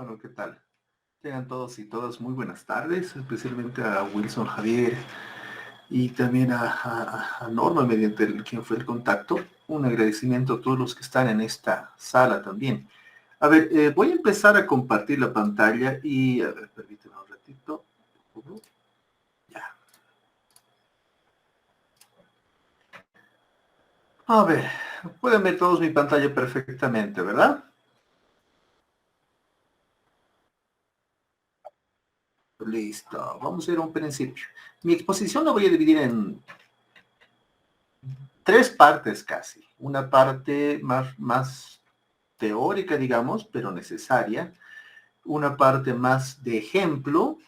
Bueno, ¿qué tal? Tengan todos y todas muy buenas tardes, especialmente a Wilson Javier y también a Norma, mediante quien fue el contacto. Un agradecimiento a todos los que están en esta sala también. A ver, voy a empezar a compartir la pantalla y, a ver, permíteme un ratito. Ya. A ver, pueden ver todos mi pantalla perfectamente, ¿verdad? Listo, vamos a ir a un principio. Mi exposición la voy a dividir en tres partes casi. Una parte más teórica, digamos, pero necesaria. Una parte más de ejemplo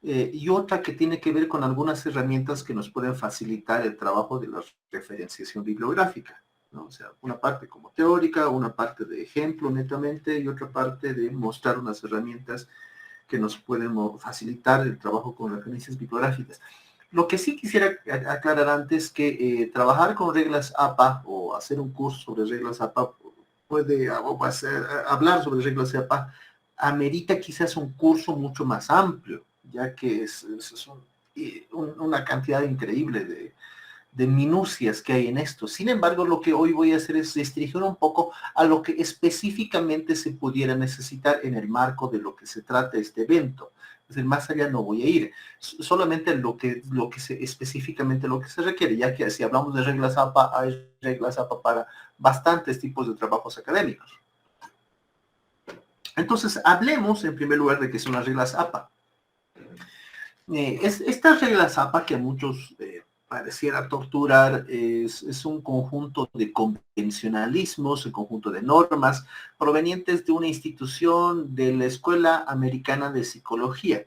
y otra que tiene que ver con algunas herramientas que nos pueden facilitar el trabajo de la referenciación bibliográfica, ¿no? O sea, una parte como teórica, una parte de ejemplo netamente y otra parte de mostrar unas herramientas que nos pueden facilitar el trabajo con referencias bibliográficas. Lo que sí quisiera aclarar antes es que trabajar con reglas APA o hacer un curso sobre reglas APA puede, o hablar sobre reglas APA, amerita quizás un curso mucho más amplio, ya que una cantidad increíble de minucias que hay en esto. Sin embargo, lo que hoy voy a hacer es restringir un poco a lo que específicamente se pudiera necesitar en el marco de lo que se trata este evento. Es decir, más allá no voy a ir, solamente específicamente lo que se requiere, ya que si hablamos de reglas APA, hay reglas APA para bastantes tipos de trabajos académicos. Entonces, hablemos en primer lugar de qué son las reglas APA. Estas reglas APA que a muchos pareciera torturar es un conjunto de convencionalismos, un conjunto de normas provenientes de una institución de la Escuela Americana de Psicología.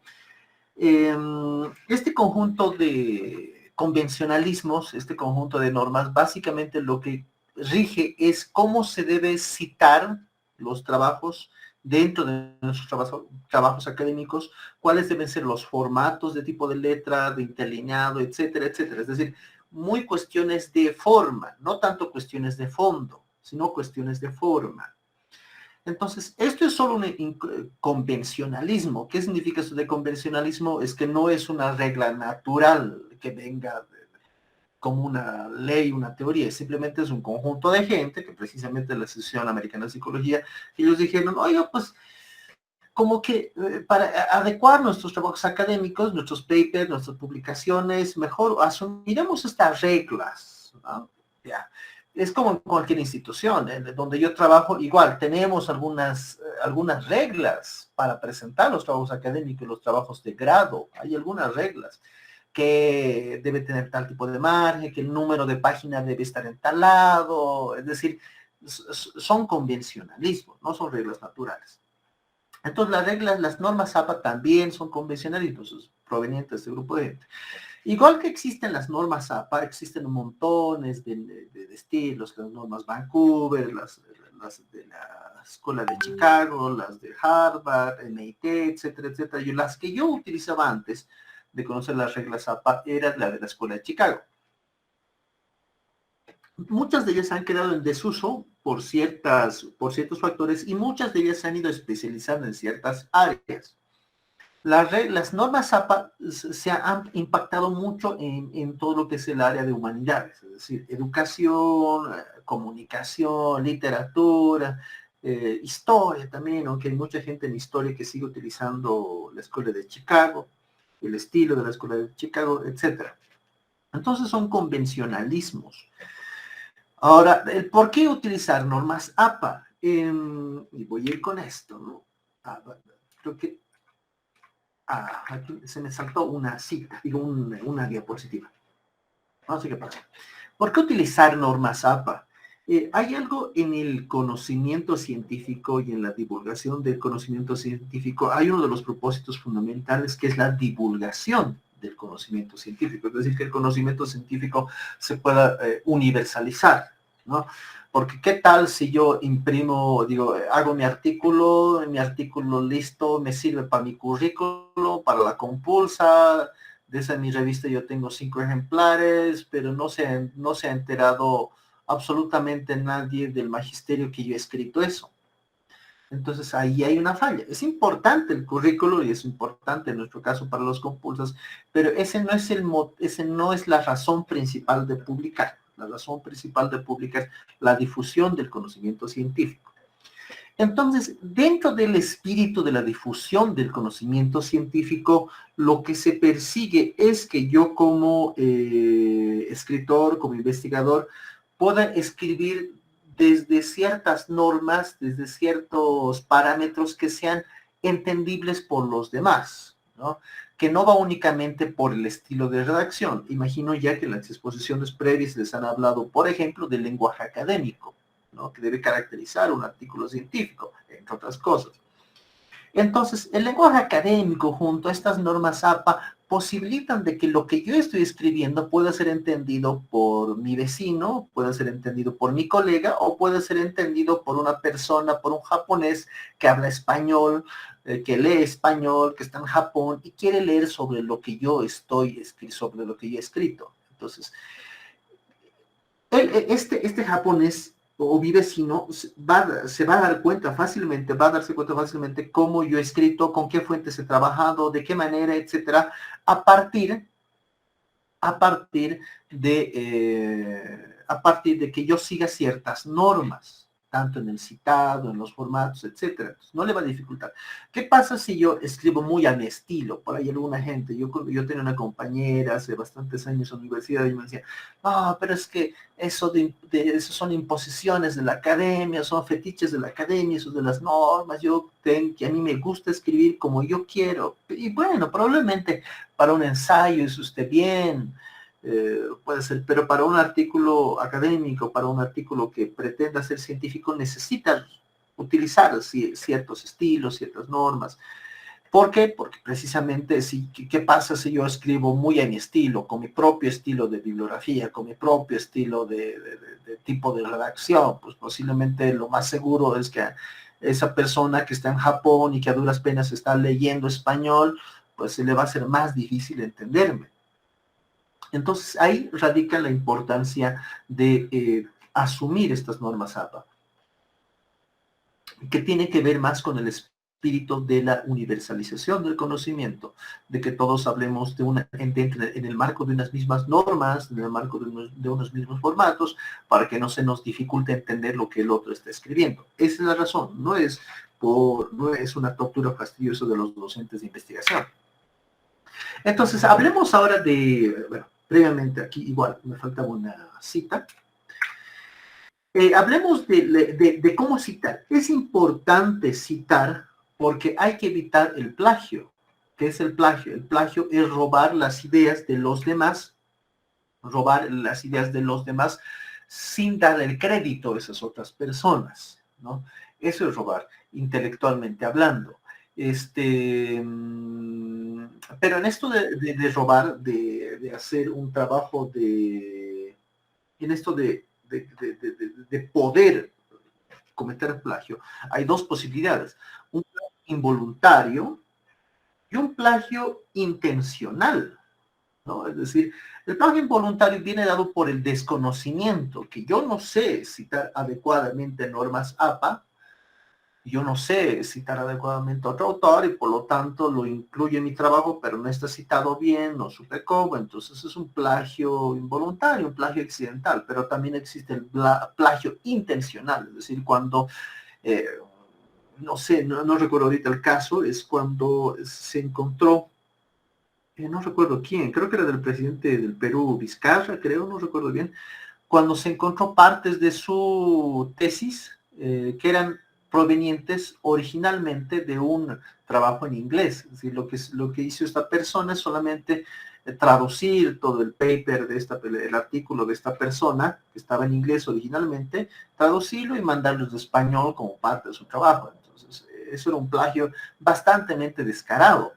Este conjunto de convencionalismos, este conjunto de normas, básicamente lo que rige es cómo se debe citar los trabajos dentro de nuestros trabajos académicos, cuáles deben ser los formatos de tipo de letra, de interlineado, etcétera, etcétera. Es decir, muy cuestiones de forma, no tanto cuestiones de fondo, sino cuestiones de forma. Entonces, esto es solo un convencionalismo. ¿Qué significa eso de convencionalismo? Es que no es una regla natural que venga como una ley, una teoría, simplemente es un conjunto de gente, que precisamente la Asociación Americana de Psicología, ellos dijeron, oiga, pues como que para adecuar nuestros trabajos académicos, nuestros papers, nuestras publicaciones, mejor asumiremos estas reglas, ¿no? Ya. Es como en cualquier institución, donde yo trabajo, igual tenemos algunas reglas para presentar los trabajos académicos, los trabajos de grado, hay algunas reglas que debe tener tal tipo de margen, que el número de páginas debe estar en tal lado, es decir, son convencionalismos, no son reglas naturales. Entonces las reglas, las normas APA también son convencionalismos provenientes de este grupo de gente. Igual que existen las normas APA, existen montones de estilos, las normas Vancouver, las de la Escuela de Chicago, las de Harvard, MIT, etcétera, etcétera. Y las que yo utilizaba antes de conocer las reglas APA era la de la Escuela de Chicago. Muchas de ellas han quedado en desuso por ciertos factores y muchas de ellas se han ido especializando en ciertas áreas. Las normas APA se han impactado mucho en todo lo que es el área de humanidades, es decir, educación, comunicación, literatura, historia también, aunque hay mucha gente en historia que sigue utilizando la Escuela de Chicago, el estilo de la Escuela de Chicago, etc. Entonces son convencionalismos. Ahora, el por qué utilizar normas APA. Y voy a ir con esto, ¿no? Creo que aquí se me saltó una cita, digo, una diapositiva. No sé qué pasa. ¿Por qué utilizar normas APA? Hay algo en el conocimiento científico y en la divulgación del conocimiento científico, hay uno de los propósitos fundamentales que es la divulgación del conocimiento científico, es decir, que el conocimiento científico se pueda universalizar, ¿no? Porque qué tal si yo imprimo, digo, hago mi artículo listo, me sirve para mi currículo, para la compulsa, de esa mi revista yo tengo 5 ejemplares, pero no se ha enterado absolutamente nadie del magisterio que yo he escrito eso. Entonces ahí hay una falla. Es importante el currículo y es importante en nuestro caso para los compulsos, pero ese no es la razón principal de publicar. La razón principal de publicar es la difusión del conocimiento científico. Entonces, dentro del espíritu de la difusión del conocimiento científico, lo que se persigue es que yo como escritor, como investigador, pueda escribir desde ciertas normas, desde ciertos parámetros que sean entendibles por los demás, ¿no? Que no va únicamente por el estilo de redacción. Imagino ya que en las exposiciones previas les han hablado, por ejemplo, del lenguaje académico, ¿no? Que debe caracterizar un artículo científico, entre otras cosas. Entonces, el lenguaje académico junto a estas normas APA posibilitan de que lo que yo estoy escribiendo pueda ser entendido por mi vecino, pueda ser entendido por mi colega o puede ser entendido por una persona, por un japonés que habla español, que lee español, que está en Japón y quiere leer sobre lo que yo sobre lo que yo he escrito. Entonces, este japonés o mi vecino se va a dar cuenta fácilmente, va a darse cuenta fácilmente cómo yo he escrito, con qué fuentes he trabajado, de qué manera, etcétera, a partir, a partir a partir de que yo siga ciertas normas, tanto en el citado, en los formatos, etcétera. Entonces, no le va a dificultar. ¿Qué pasa si yo escribo muy a mi estilo? Por ahí alguna gente, yo tenía una compañera hace bastantes años en la universidad y me decía, ah, pero es que eso son imposiciones de la academia, son fetiches de la academia, eso de las normas, que a mí me gusta escribir como yo quiero. Y bueno, probablemente para un ensayo es usted bien, puede ser, pero para un artículo académico, para un artículo que pretenda ser científico, necesita utilizar ciertos estilos, ciertas normas. ¿Por qué? Porque precisamente, ¿qué pasa si yo escribo muy a mi estilo, con mi propio estilo de bibliografía, con mi propio estilo de tipo de redacción? Pues posiblemente lo más seguro es que esa persona que está en Japón y que a duras penas está leyendo español, pues se le va a ser más difícil entenderme. Entonces ahí radica la importancia de asumir estas normas APA, que tiene que ver más con el espíritu de la universalización del conocimiento, de que todos hablemos en el marco de unas mismas normas, en el marco de unos mismos formatos, para que no se nos dificulte entender lo que el otro está escribiendo. Esa es la razón, no es una tortura fastidiosa de los docentes de investigación. Entonces, hablemos ahora bueno, previamente aquí igual me faltaba una cita. Hablemos de cómo citar. Es importante citar porque hay que evitar el plagio. ¿Qué es el plagio? El plagio es robar las ideas de los demás, sin dar el crédito a esas otras personas, ¿no? Eso es robar, intelectualmente hablando. Pero en esto de robar, de hacer un trabajo en esto de poder cometer plagio, hay dos posibilidades. Un plagio involuntario y un plagio intencional, ¿no? Es decir, el plagio involuntario viene dado por el desconocimiento, que yo no sé citar adecuadamente normas APA, yo no sé citar adecuadamente a otro autor y por lo tanto lo incluyo en mi trabajo, pero no está citado bien, no supe cómo, entonces es un plagio involuntario, un plagio accidental, pero también existe el plagio intencional, es decir, cuando, eh, no sé, no recuerdo ahorita el caso, es cuando se encontró, no recuerdo quién, creo que era del presidente del Perú, Vizcarra, creo, no recuerdo bien, cuando se encontró partes de su tesis que eran provenientes originalmente de un trabajo en inglés. Es decir, lo que hizo esta persona es solamente traducir todo el paper el artículo de esta persona, que estaba en inglés originalmente, traducirlo y mandarlo de español como parte de su trabajo. Entonces, eso era un plagio bastante descarado.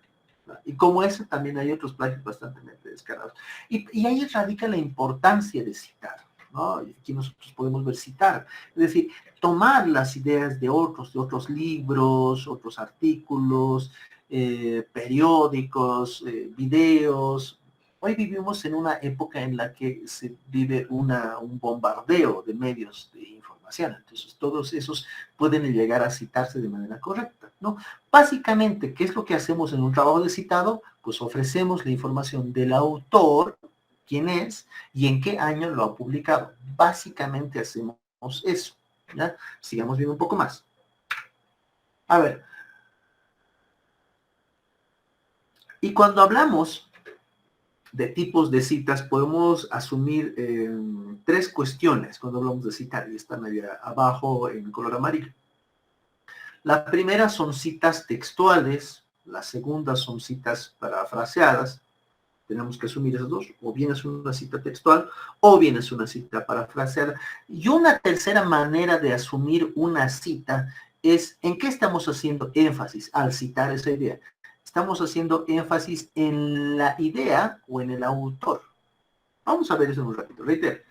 Y como ese también hay otros plagios bastante descarados. Y ahí radica la importancia de citar, ¿no? Y aquí nosotros podemos ver citar. Es decir, tomar las ideas de otros libros, otros artículos, periódicos, videos, Hoy vivimos en una época en la que se vive un bombardeo de medios de información, entonces todos esos pueden llegar a citarse de manera correcta, ¿no? Básicamente, ¿qué es lo que hacemos en un trabajo de citado? Pues ofrecemos la información del autor, quién es y en qué año lo ha publicado. Básicamente hacemos eso, ¿ya? Sigamos viendo un poco más. A ver, y cuando hablamos de tipos de citas, podemos asumir tres cuestiones cuando hablamos de citar, y están allá abajo en color amarillo. La primera son citas textuales, la segunda son citas parafraseadas, tenemos que asumir esas dos, o bien es una cita textual, o bien es una cita parafraseada. Y una tercera manera de asumir una cita es en qué estamos haciendo énfasis al citar esa idea. Estamos haciendo énfasis en la idea o en el autor. Vamos a ver eso en un ratito. Reitero,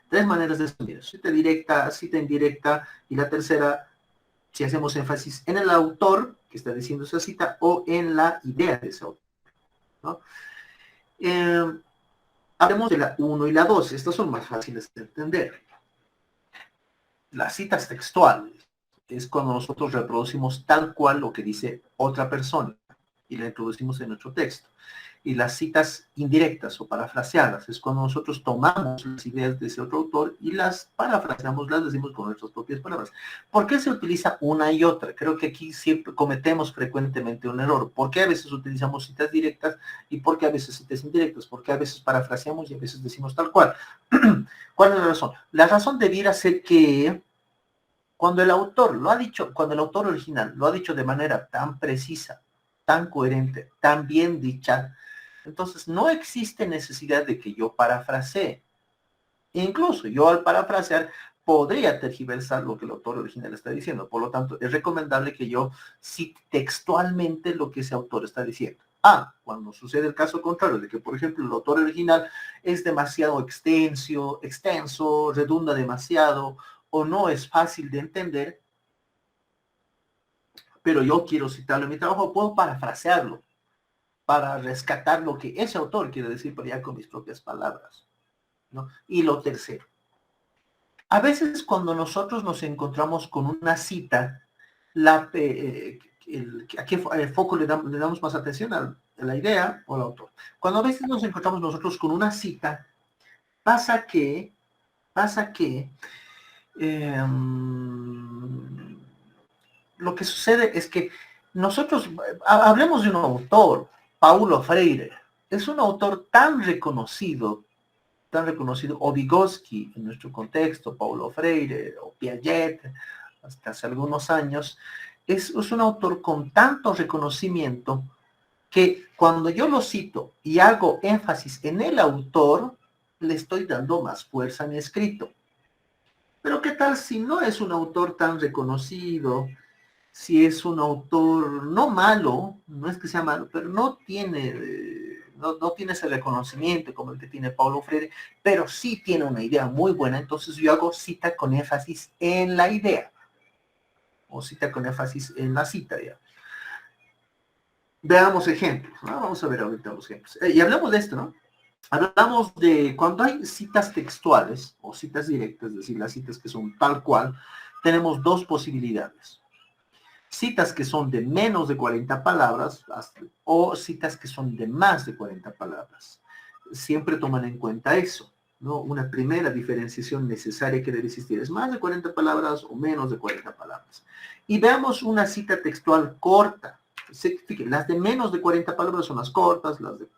tres maneras de asumir. Cita directa, cita indirecta, y la tercera, si hacemos énfasis en el autor que está diciendo esa cita o en la idea de ese autor, ¿no? Hablemos de la 1 y la 2. Estas son más fáciles de entender. Las citas textuales es cuando nosotros reproducimos tal cual lo que dice otra persona y la introducimos en nuestro texto. Y las citas indirectas o parafraseadas es cuando nosotros tomamos las ideas de ese otro autor y las parafraseamos, las decimos con nuestras propias palabras. ¿Por qué se utiliza una y otra? Creo que aquí siempre cometemos frecuentemente un error. ¿Por qué a veces utilizamos citas directas y por qué a veces citas indirectas? ¿Por qué a veces parafraseamos y a veces decimos tal cual? ¿Cuál es la razón? La razón debiera ser que cuando el autor lo ha dicho, cuando el autor original lo ha dicho de manera tan precisa, tan coherente, tan bien dicha, entonces no existe necesidad de que yo parafrasee. Incluso yo al parafrasear podría tergiversar lo que el autor original está diciendo. Por lo tanto, es recomendable que yo cite textualmente lo que ese autor está diciendo. Cuando sucede el caso contrario, de que, por ejemplo, el autor original es demasiado extenso, redunda demasiado, o no es fácil de entender, pero yo quiero citarlo en mi trabajo, puedo parafrasearlo para rescatar lo que ese autor quiere decir, pero ya con mis propias palabras, ¿no? Y lo tercero, a veces cuando nosotros nos encontramos con una cita, ¿a qué foco le damos más atención? A la idea o al autor. Cuando a veces nos encontramos nosotros con una cita, pasa que eh, lo que sucede es que nosotros, hablemos de un autor, Paulo Freire, es un autor tan reconocido, o Vygotsky en nuestro contexto, Paulo Freire, o Piaget, hasta hace algunos años, es un autor con tanto reconocimiento que cuando yo lo cito y hago énfasis en el autor, le estoy dando más fuerza a mi escrito. Pero ¿qué tal si no es un autor tan reconocido? Si es un autor no malo, no es que sea malo, pero no tiene ese reconocimiento como el que tiene Paulo Freire, pero sí tiene una idea muy buena, entonces yo hago cita con énfasis en la idea, o cita con énfasis en la cita, digamos. Veamos ejemplos, ¿no? Vamos a ver ahorita los ejemplos. Y hablamos de esto, ¿no? Hablamos de cuando hay citas textuales o citas directas, es decir, las citas que son tal cual, tenemos dos posibilidades. Citas que son de menos de 40 palabras o citas que son de más de 40 palabras. Siempre toman en cuenta eso, ¿no? Una primera diferenciación necesaria que debe existir es más de 40 palabras o menos de 40 palabras. Y veamos una cita textual corta. Fíjense, las de menos de 40 palabras son las cortas, las de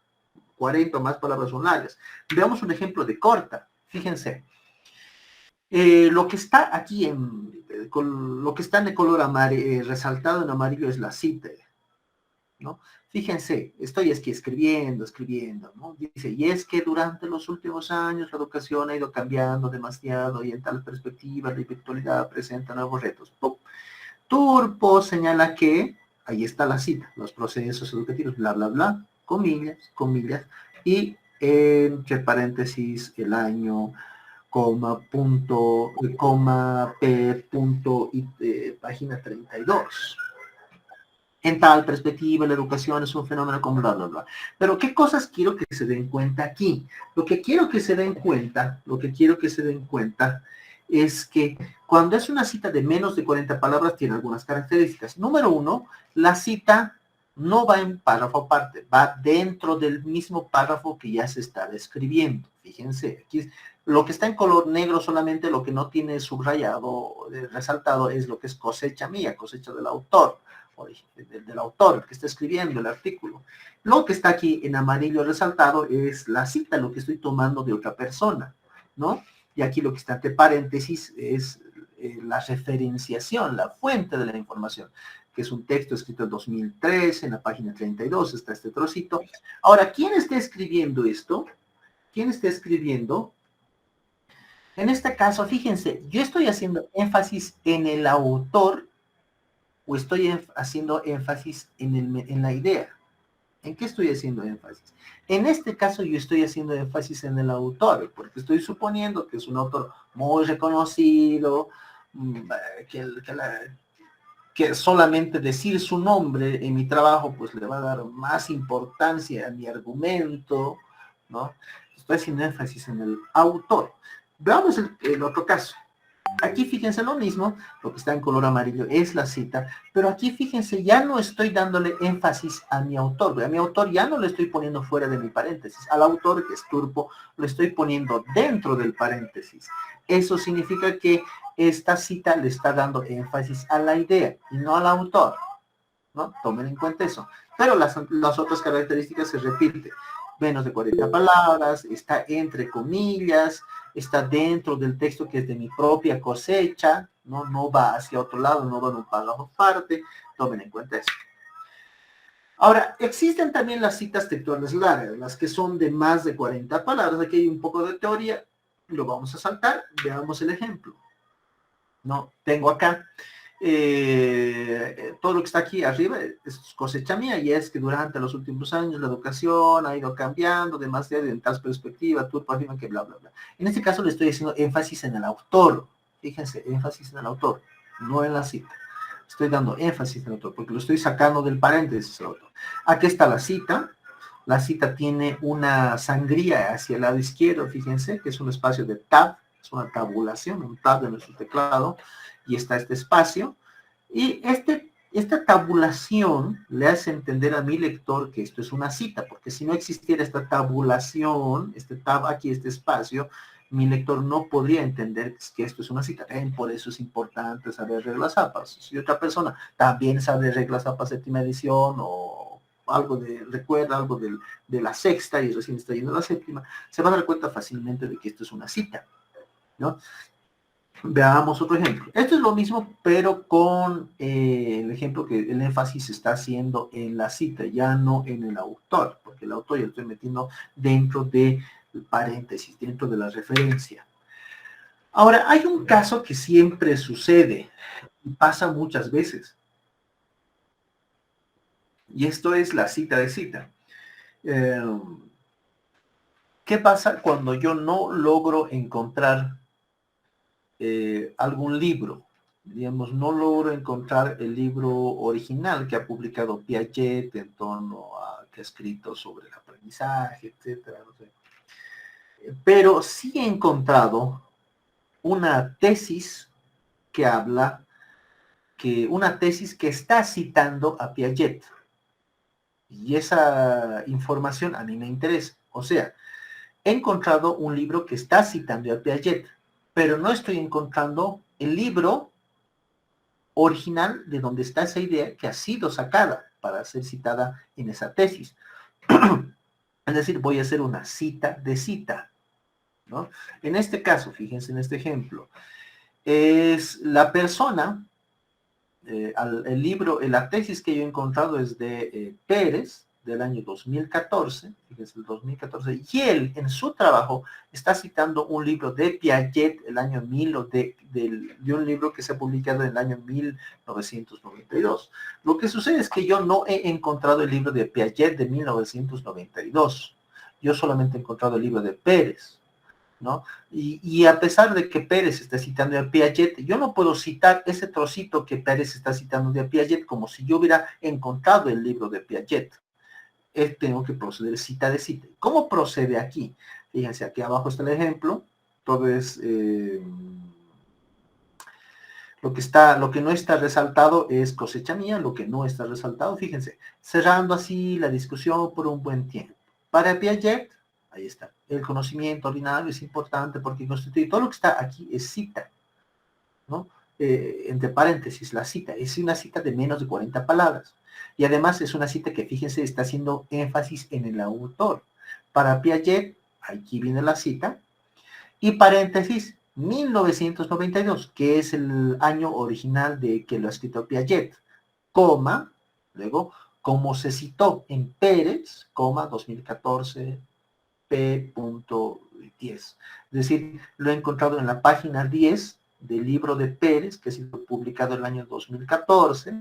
40 o más palabras son largas. Veamos un ejemplo de corta. Fíjense. Lo que está aquí lo que está en el color resaltado en amarillo es la cita, ¿no? Fíjense, estoy aquí escribiendo, ¿no? Dice, y es que durante los últimos años la educación ha ido cambiando demasiado y en tal perspectiva la virtualidad presenta nuevos retos. ¡Pum! Turpo señala que, ahí está la cita, los procesos educativos, bla, bla, bla, comillas, comillas, y entre paréntesis el año, coma, p, punto, y página 32. En tal perspectiva, la educación es un fenómeno como bla, bla, bla. Pero ¿qué cosas quiero que se den cuenta aquí? Lo que quiero que se den cuenta, es que cuando es una cita de menos de 40 palabras tiene algunas características. Número uno, la cita no va en párrafo aparte, va dentro del mismo párrafo que ya se está describiendo. Fíjense, aquí lo que está en color negro solamente, lo que no tiene subrayado, resaltado, es lo que es cosecha mía, cosecha del autor del autor, el que está escribiendo el artículo. Lo que está aquí en amarillo resaltado es la cita, lo que estoy tomando de otra persona, ¿no? Y aquí lo que está entre paréntesis es la referenciación, la fuente de la información, que es un texto escrito en 2013, en la página 32, está este trocito. Ahora, ¿quién está escribiendo esto? ¿Quién está escribiendo? En este caso, fíjense, yo estoy haciendo énfasis en el autor o estoy haciendo énfasis en la idea. ¿En qué estoy haciendo énfasis? En este caso yo estoy haciendo énfasis en el autor, porque estoy suponiendo que es un autor muy reconocido, que solamente decir su nombre en mi trabajo pues le va a dar más importancia a mi argumento, ¿no? Estoy haciendo énfasis en el autor. Veamos el otro caso. Aquí fíjense lo mismo, lo que está en color amarillo es la cita, pero aquí fíjense, ya no estoy dándole énfasis a mi autor. A mi autor ya no le estoy poniendo fuera de mi paréntesis. Al autor, que es Turpo, lo estoy poniendo dentro del paréntesis. Eso significa que esta cita le está dando énfasis a la idea y no al autor, ¿no? Tomen en cuenta eso. Pero las otras características se repiten. Menos de 40 palabras, está entre comillas, está dentro del texto que es de mi propia cosecha, no va hacia otro lado, no va en un párrafo aparte. Tomen en cuenta eso. Ahora, existen también las citas textuales largas, las que son de más de 40 palabras. Aquí hay un poco de teoría, lo vamos a saltar, veamos el ejemplo. No, tengo acá todo lo que está aquí arriba es cosecha mía, y es que durante los últimos años la educación ha ido cambiando demasiado en tal perspectiva, Turpo afirma que bla, bla, bla. En este caso le estoy haciendo énfasis en el autor, fíjense, énfasis en el autor, no en la cita. Estoy dando énfasis en el autor, porque lo estoy sacando del paréntesis el autor. Aquí está la cita tiene una sangría hacia el lado izquierdo, fíjense, que es un espacio de tab, es una tabulación, un tab de nuestro teclado, y está este espacio, y esta tabulación le hace entender a mi lector que esto es una cita, porque si no existiera esta tabulación, este tab aquí, este espacio, mi lector no podría entender que esto es una cita. Por eso es importante saber reglas APAS. Si otra persona también sabe reglas APAS séptima edición o algo recuerda algo de la sexta y recién está yendo a la séptima, se va a dar cuenta fácilmente de que esto es una cita, ¿no? Veamos otro ejemplo. Esto es lo mismo, pero con el ejemplo que el énfasis está haciendo en la cita, ya no en el autor, porque el autor ya lo estoy metiendo dentro del paréntesis, dentro de la referencia. Ahora, hay un caso que siempre sucede y pasa muchas veces. Y esto es la cita de cita. ¿Qué pasa cuando yo no logro encontrar algún libro? Digamos, no logro encontrar el libro original que ha publicado Piaget en torno a que ha escrito sobre el aprendizaje, etcétera, no sé. Pero sí he encontrado una tesis que habla, una tesis que está citando a Piaget. Y esa información a mí me interesa. O sea, he encontrado un libro que está citando a Piaget, pero no estoy encontrando el libro original de donde está esa idea que ha sido sacada para ser citada en esa tesis. Es decir, voy a hacer una cita de cita, ¿no? En este caso, fíjense en este ejemplo, es la persona, el libro, la tesis que yo he encontrado es de Pérez, del año 2014, fíjense, el 2014, y él en su trabajo está citando un libro de Piaget, el año 1000, de un libro que se ha publicado en el año 1992. Lo que sucede es que yo no he encontrado el libro de Piaget de 1992. Yo solamente he encontrado el libro de Pérez. ¿no? Y a pesar de que Pérez está citando a Piaget, yo no puedo citar ese trocito que Pérez está citando de Piaget como si yo hubiera encontrado el libro de Piaget. Tengo que proceder cita de cita. ¿Cómo procede aquí? Fíjense, aquí abajo está el ejemplo. Todo es... lo que no está resaltado es cosecha mía, lo que no está resaltado, fíjense, cerrando así la discusión por un buen tiempo. Para Piaget, ahí está, el conocimiento ordinario es importante porque constituye todo lo que está aquí es cita, ¿no? Entre paréntesis, la cita es una cita de menos de 40 palabras. Y además es una cita que, fíjense, está haciendo énfasis en el autor. Para Piaget, aquí viene la cita, y paréntesis, 1992, que es el año original de que lo ha escrito Piaget, coma, luego, como se citó en Pérez, coma, 2014, P.10. Es decir, lo he encontrado en la página 10 del libro de Pérez, que ha sido publicado en el año 2014,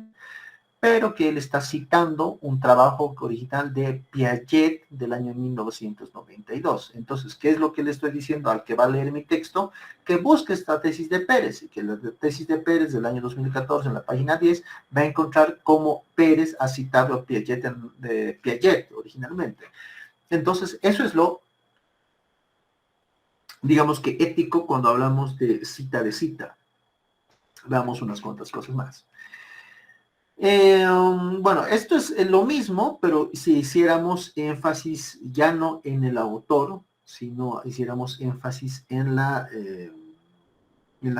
pero que él está citando un trabajo original de Piaget del año 1992. Entonces, ¿qué es lo que le estoy diciendo al que va a leer mi texto? Que busque esta tesis de Pérez, y que la tesis de Pérez del año 2014 en la página 10 va a encontrar cómo Pérez ha citado a Piaget, de Piaget originalmente. Entonces, eso es lo, digamos que ético cuando hablamos de cita. Veamos unas cuantas cosas más. Bueno, esto es lo mismo, pero si hiciéramos énfasis ya no en el autor, sino hiciéramos énfasis en la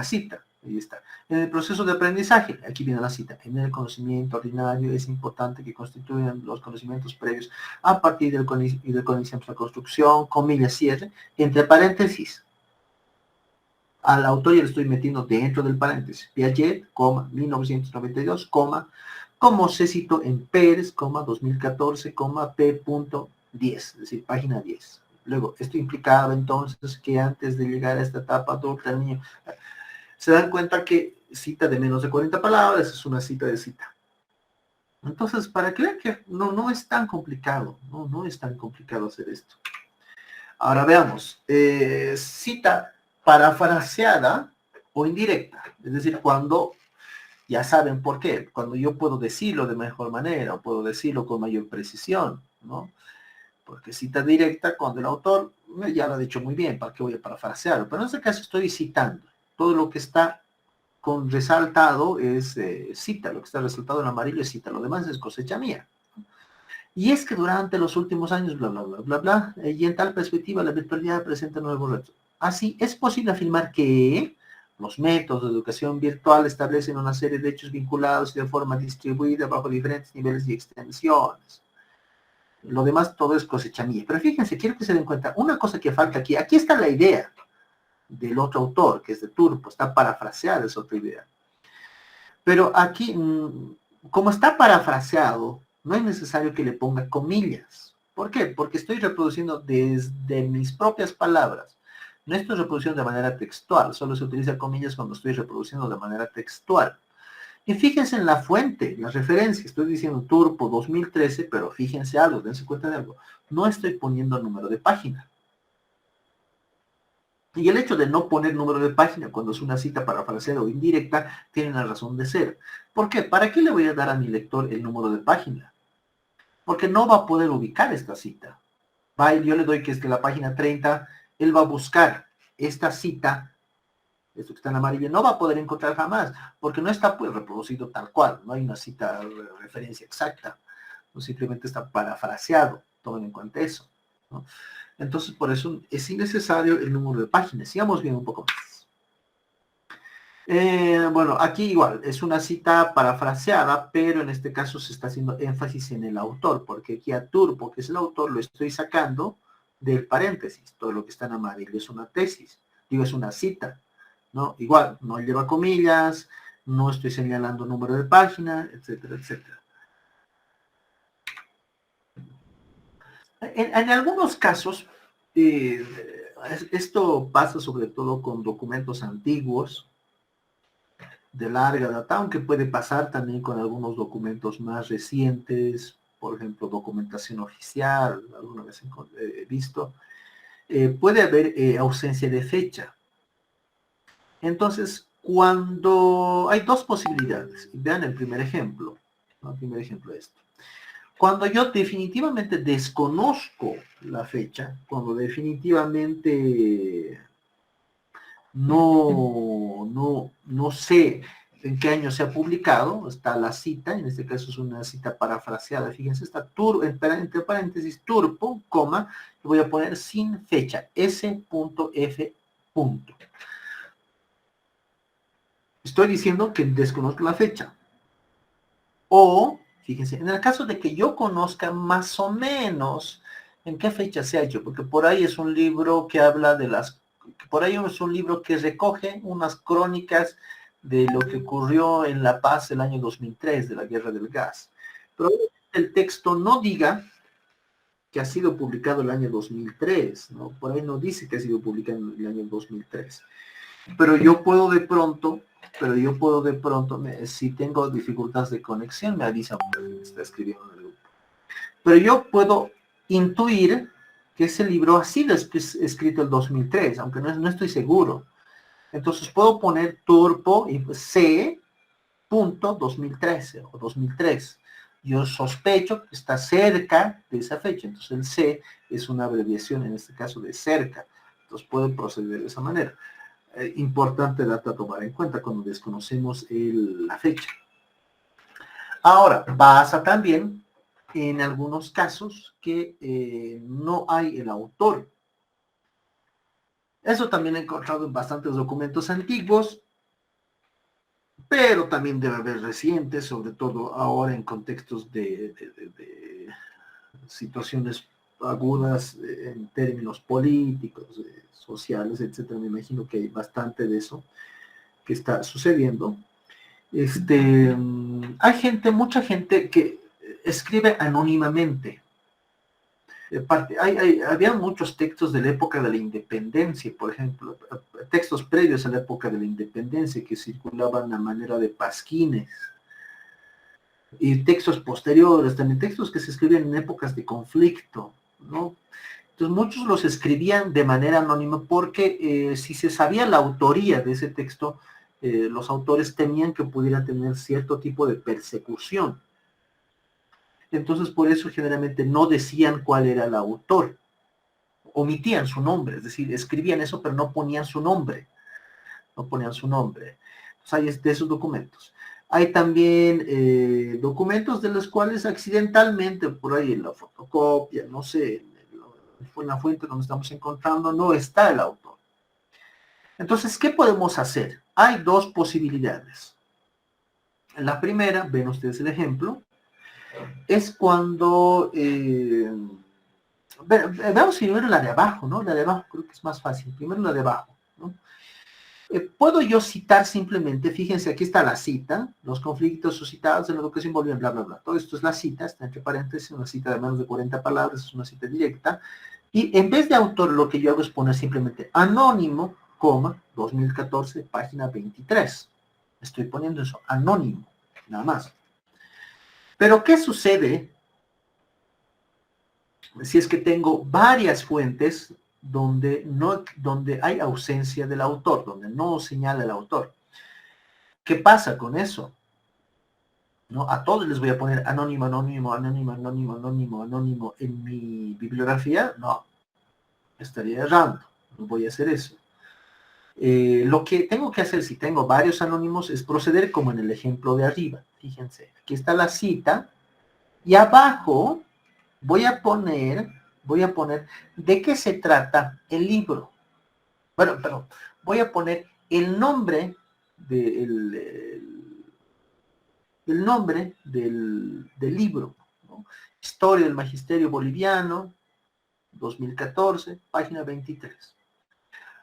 cita. Ahí está. En el proceso de aprendizaje, aquí viene la cita. En el conocimiento ordinario es importante que constituyan los conocimientos previos a partir del conocimiento de la construcción, comillas, cierre, entre paréntesis. Al autor ya le estoy metiendo dentro del paréntesis. Piaget, 1992, como se citó en Pérez, 2014, P.10, es decir, página 10. Luego, esto implicaba entonces que antes de llegar a esta etapa adulta, el niño se dan cuenta que cita de menos de 40 palabras es una cita de cita. Entonces, para que vean que no es tan complicado, no es tan complicado hacer esto. Ahora veamos, cita parafraseada o indirecta, es decir, cuando ya saben por qué, cuando yo puedo decirlo de mejor manera o puedo decirlo con mayor precisión, ¿no? Porque cita directa, cuando el autor ya lo ha dicho muy bien, ¿para qué voy a parafrasearlo? Pero en este caso estoy citando. Todo lo que está con resaltado es cita, lo que está resaltado en amarillo es cita, lo demás es cosecha mía. Y es que durante los últimos años, bla, bla, bla, bla, bla, y en tal perspectiva la virtualidad presenta nuevos retos. Así, es posible afirmar que los métodos de educación virtual establecen una serie de hechos vinculados y de forma distribuida bajo diferentes niveles y extensiones. Lo demás todo es cosecha mía. Pero fíjense, quiero que se den cuenta, una cosa que falta aquí, aquí está la idea del otro autor, que es de Turpo, está parafraseada esa otra idea. Pero aquí, como está parafraseado, no es necesario que le ponga comillas. ¿Por qué? Porque estoy reproduciendo desde mis propias palabras. No estoy reproduciendo de manera textual, solo se utiliza comillas cuando estoy reproduciendo de manera textual. Y fíjense en la fuente, la referencia, estoy diciendo Turpo 2013, pero fíjense algo, dense cuenta de algo. No estoy poniendo número de página. Y el hecho de no poner número de página cuando es una cita parafraseada o indirecta tiene una razón de ser. ¿Por qué? ¿Para qué le voy a dar a mi lector el número de página? Porque no va a poder ubicar esta cita. Yo le doy que es de la página 30, él va a buscar esta cita, esto que está en amarillo, no va a poder encontrar jamás, porque no está pues reproducido tal cual, no hay una cita de referencia exacta, no simplemente está parafraseado, tomen en cuenta eso, ¿no? Entonces, por eso es innecesario el número de páginas. Sigamos viendo un poco más. Bueno, aquí igual, es una cita parafraseada, pero en este caso se está haciendo énfasis en el autor, porque aquí a Turpo, que es el autor, lo estoy sacando del paréntesis. Todo lo que está en amarillo es una tesis, digo, es una cita, ¿no? Igual, no lleva comillas, no estoy señalando número de página, etcétera, etcétera. En algunos casos, esto pasa sobre todo con documentos antiguos, de larga data, aunque puede pasar también con algunos documentos más recientes, por ejemplo, documentación oficial, alguna vez he visto. puede haber ausencia de fecha. Entonces, cuando hay dos posibilidades, vean el primer ejemplo, ¿no? El primer ejemplo de esto. Cuando yo definitivamente desconozco la fecha, cuando definitivamente no sé en qué año se ha publicado, está la cita, en este caso es una cita parafraseada, fíjense, está entre paréntesis, turpo, coma, y voy a poner sin fecha, s.f. Estoy diciendo que desconozco la fecha. O, fíjense, en el caso de que yo conozca más o menos en qué fecha se ha hecho, porque por ahí es un libro que habla de por ahí es un libro que recoge unas crónicas de lo que ocurrió en La Paz el año 2003, de la Guerra del Gas. Pero el texto no diga que ha sido publicado el año 2003, ¿no? Por ahí no dice que ha sido publicado en el año 2003. Pero yo puedo de pronto, si tengo dificultades de conexión, me avisa porque me está escribiendo en el grupo. Pero yo puedo intuir que ese libro ha sido escrito el 2003, aunque no estoy seguro. Entonces puedo poner turpo y C.2013 o 2003. Yo sospecho que está cerca de esa fecha, entonces el C es una abreviación en este caso de cerca. Entonces puedo proceder de esa manera. Importante dato a tomar en cuenta cuando desconocemos la fecha. Ahora, pasa también en algunos casos que no hay el autor. Eso también he encontrado en bastantes documentos antiguos, pero también debe haber recientes, sobre todo ahora en contextos de situaciones agudas en términos políticos, sociales, etcétera. Me imagino que hay bastante de eso que está sucediendo. Hay mucha gente que escribe anónimamente. Había muchos textos de la época de la independencia, por ejemplo, textos previos a la época de la independencia que circulaban a manera de pasquines, y textos posteriores, también textos que se escribían en épocas de conflicto, ¿no? Entonces muchos los escribían de manera anónima porque si se sabía la autoría de ese texto, los autores temían que pudiera tener cierto tipo de persecución. Entonces por eso generalmente no decían cuál era el autor, omitían su nombre, es decir, escribían eso pero no ponían su nombre, no ponían su nombre. Entonces hay de esos documentos. Hay también documentos de los cuales accidentalmente, por ahí en la fotocopia, no sé, en la fuente donde estamos encontrando, no está el autor. Entonces, ¿qué podemos hacer? Hay dos posibilidades. La primera, ven ustedes el ejemplo, es cuando... veamos primero la de abajo, ¿no? La de abajo creo que es más fácil. Primero la de abajo, ¿no? Puedo yo citar simplemente, fíjense, aquí está la cita, los conflictos suscitados en la educación boliviana, bla, bla, bla. Todo esto es la cita, está entre paréntesis, una cita de menos de 40 palabras, es una cita directa. Y en vez de autor, lo que yo hago es poner simplemente anónimo, 2014, página 23. Estoy poniendo eso, anónimo, nada más. Pero, ¿qué sucede si es que tengo varias fuentes donde hay ausencia del autor, donde no señala el autor? ¿Qué pasa con eso? ¿No? A todos les voy a poner anónimo, anónimo, anónimo, anónimo, anónimo, anónimo en mi bibliografía. No, estaría errando, no voy a hacer eso. Lo que tengo que hacer si tengo varios anónimos es proceder como en el ejemplo de arriba. Fíjense, aquí está la cita y abajo voy a poner de qué se trata el libro. Bueno, perdón, voy a poner el nombre del libro, ¿no? Historia del Magisterio Boliviano, 2014, página 23.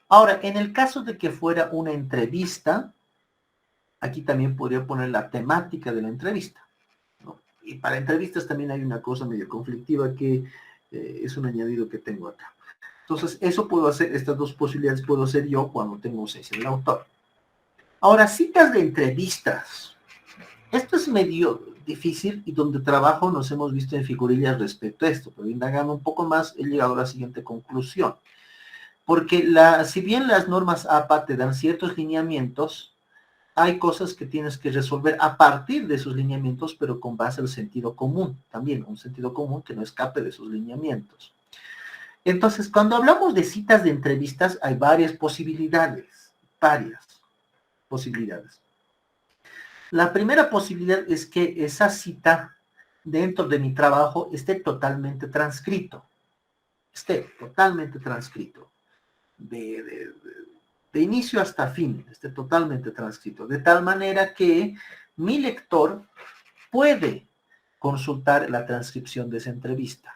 Ahora, en el caso de que fuera una entrevista, aquí también podría poner la temática de la entrevista, ¿no? Y para entrevistas también hay una cosa medio conflictiva que es un añadido que tengo acá. Entonces, eso puedo hacer, estas dos posibilidades puedo hacer yo cuando tengo ausencia del autor. Ahora, citas de entrevistas. Esto es medio difícil y donde trabajo nos hemos visto en figurillas respecto a esto, pero indagando un poco más he llegado a la siguiente conclusión. Porque si bien las normas APA te dan ciertos lineamientos, hay cosas que tienes que resolver a partir de esos lineamientos, pero con base al sentido común, también un sentido común que no escape de esos lineamientos. Entonces, cuando hablamos de citas de entrevistas, hay varias posibilidades. La primera posibilidad es que esa cita dentro de mi trabajo esté totalmente transcrito. De inicio hasta fin, esté totalmente transcrito. De tal manera que mi lector puede consultar la transcripción de esa entrevista.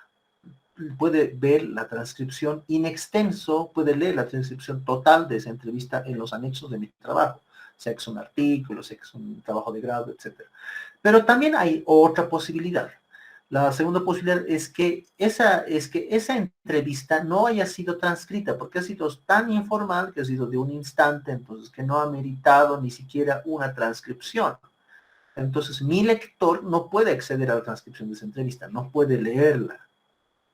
Puede ver la transcripción in extenso, puede leer la transcripción total de esa entrevista en los anexos de mi trabajo, sea que es un artículo, sea que es un trabajo de grado, etc. Pero también hay otra posibilidad. La segunda posibilidad es que esa entrevista no haya sido transcrita, porque ha sido tan informal, que ha sido de un instante, entonces que no ha meritado ni siquiera una transcripción. Entonces mi lector no puede acceder a la transcripción de esa entrevista, no puede leerla,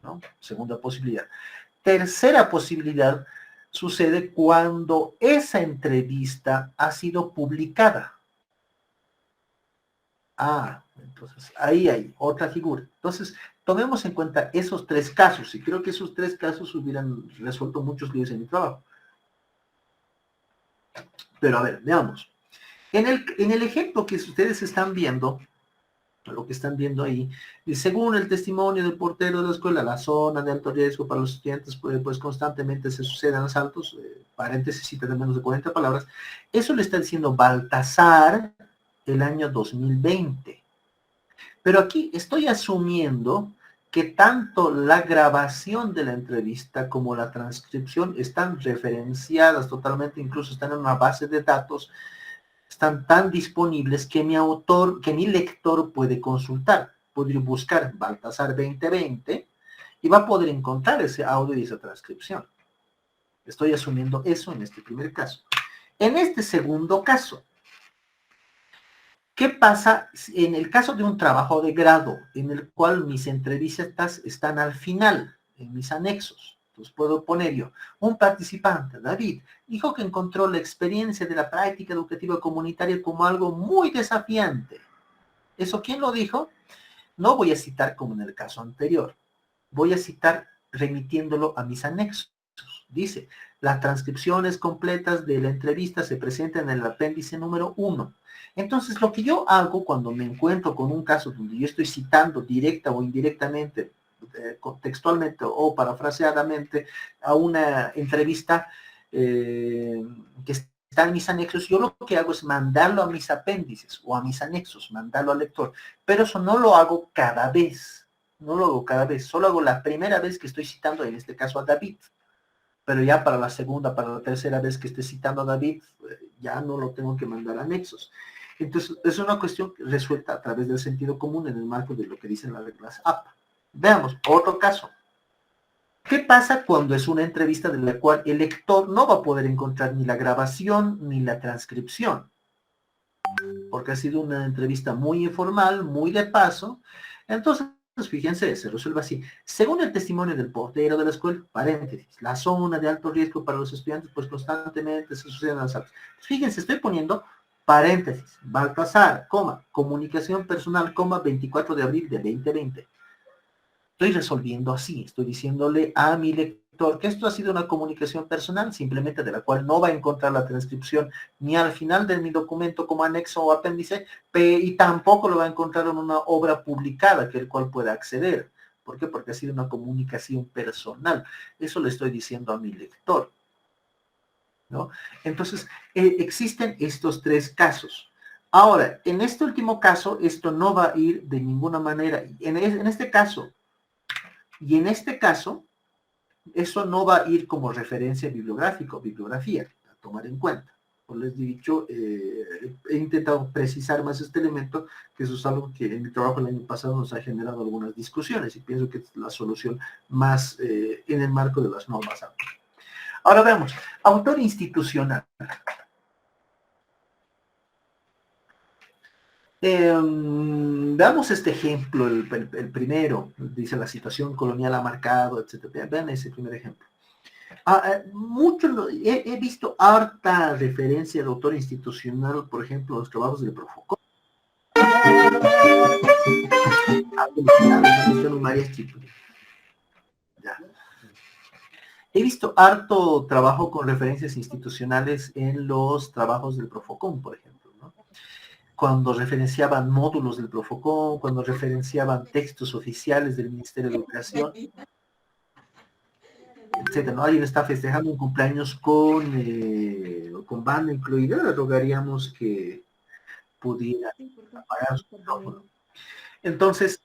¿no? Segunda posibilidad. Tercera posibilidad sucede cuando esa entrevista ha sido publicada. Entonces ahí hay otra figura. Entonces, tomemos en cuenta esos tres casos, y creo que esos tres casos hubieran resuelto muchos líos en mi trabajo. Pero a ver, veamos. En el ejemplo que ustedes están viendo, lo que están viendo ahí, según el testimonio del portero de la escuela, la zona de alto riesgo para los estudiantes, pues constantemente se suceden asaltos, paréntesis, cita de menos de 40 palabras, eso le está diciendo Baltasar el año 2020. Pero aquí estoy asumiendo que tanto la grabación de la entrevista como la transcripción están referenciadas totalmente, incluso están en una base de datos, están tan disponibles que mi lector puede consultar, puede buscar Baltasar 2020 y va a poder encontrar ese audio y esa transcripción. Estoy asumiendo eso en este primer caso. En este segundo caso, ¿qué pasa en el caso de un trabajo de grado en el cual mis entrevistas están al final, en mis anexos? Entonces puedo poner yo, un participante, David, dijo que encontró la experiencia de la práctica educativa comunitaria como algo muy desafiante. ¿Eso quién lo dijo? No voy a citar como en el caso anterior. Voy a citar remitiéndolo a mis anexos. Dice, las transcripciones completas de la entrevista se presentan en el apéndice número 1. Entonces, lo que yo hago cuando me encuentro con un caso donde yo estoy citando directa o indirectamente, textualmente o parafraseadamente a una entrevista que está en mis anexos, yo lo que hago es mandarlo a mis apéndices o a mis anexos, mandarlo al lector. Pero eso no lo hago cada vez. No lo hago cada vez, solo hago la primera vez que estoy citando, en este caso a David. Pero ya para la segunda, para la tercera vez que esté citando a David, ya no lo tengo que mandar a anexos. Entonces, es una cuestión resuelta a través del sentido común en el marco de lo que dicen las reglas APA. Veamos, otro caso. ¿Qué pasa cuando es una entrevista de la cual el lector no va a poder encontrar ni la grabación ni la transcripción? Porque ha sido una entrevista muy informal, muy de paso. Entonces, fíjense, se resuelve así. Según el testimonio del portero de la escuela, paréntesis, la zona de alto riesgo para los estudiantes, pues constantemente se suceden asaltos. Fíjense, estoy poniendo paréntesis, Baltasar, coma, comunicación personal, coma, 24 de abril de 2020. Estoy resolviendo así, estoy diciéndole a mi lector que esto ha sido una comunicación personal, simplemente de la cual no va a encontrar la transcripción ni al final de mi documento como anexo o apéndice, y tampoco lo va a encontrar en una obra publicada que el cual pueda acceder. ¿Por qué? Porque ha sido una comunicación personal. Eso le estoy diciendo a mi lector, ¿no? Entonces, existen estos tres casos. Ahora, en este último caso, esto no va a ir de ninguna manera. En este caso, y en este caso, eso no va a ir como referencia bibliográfica o bibliografía, a tomar en cuenta. Como les he dicho, he intentado precisar más este elemento, que eso es algo que en mi trabajo el año pasado nos ha generado algunas discusiones y pienso que es la solución más en el marco de las normas. Ahora veamos, autor institucional. Veamos este ejemplo, el primero, dice la situación colonial ha marcado, etc. Vean ese primer ejemplo. He visto harta referencia de autor institucional, por ejemplo, los trabajos del Profocom. Ya. He visto harto trabajo con referencias institucionales en los trabajos del Profocom, por ejemplo, ¿no? Cuando referenciaban módulos del Profocom, cuando referenciaban textos oficiales del Ministerio de Educación, etcétera, ¿no? Alguien está festejando un cumpleaños con banda incluida, le rogaríamos que pudiera apagar su micrófono. Entonces,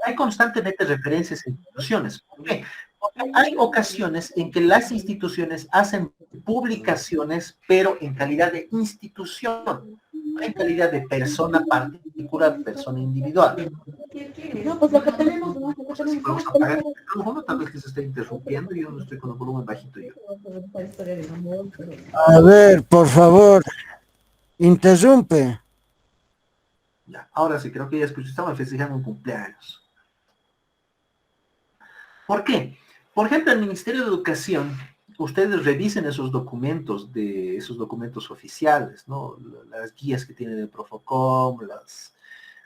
hay constantemente referencias a instituciones. ¿Por qué? Porque hay ocasiones en que las instituciones hacen publicaciones, pero en calidad de institución, no en calidad de persona particular, persona individual. No, pues lo que tenemos, ¿no? O sea, si podemos apagar el micrófono, tal vez que se esté interrumpiendo, yo no estoy con el volumen bajito yo. A ver, por favor, interrumpe. Ya, ahora sí, creo que ya escuché, estamos festejando un cumpleaños. ¿Por qué? Por ejemplo, el Ministerio de Educación, ustedes revisen esos documentos oficiales, ¿no? Las guías que tiene el Profocom,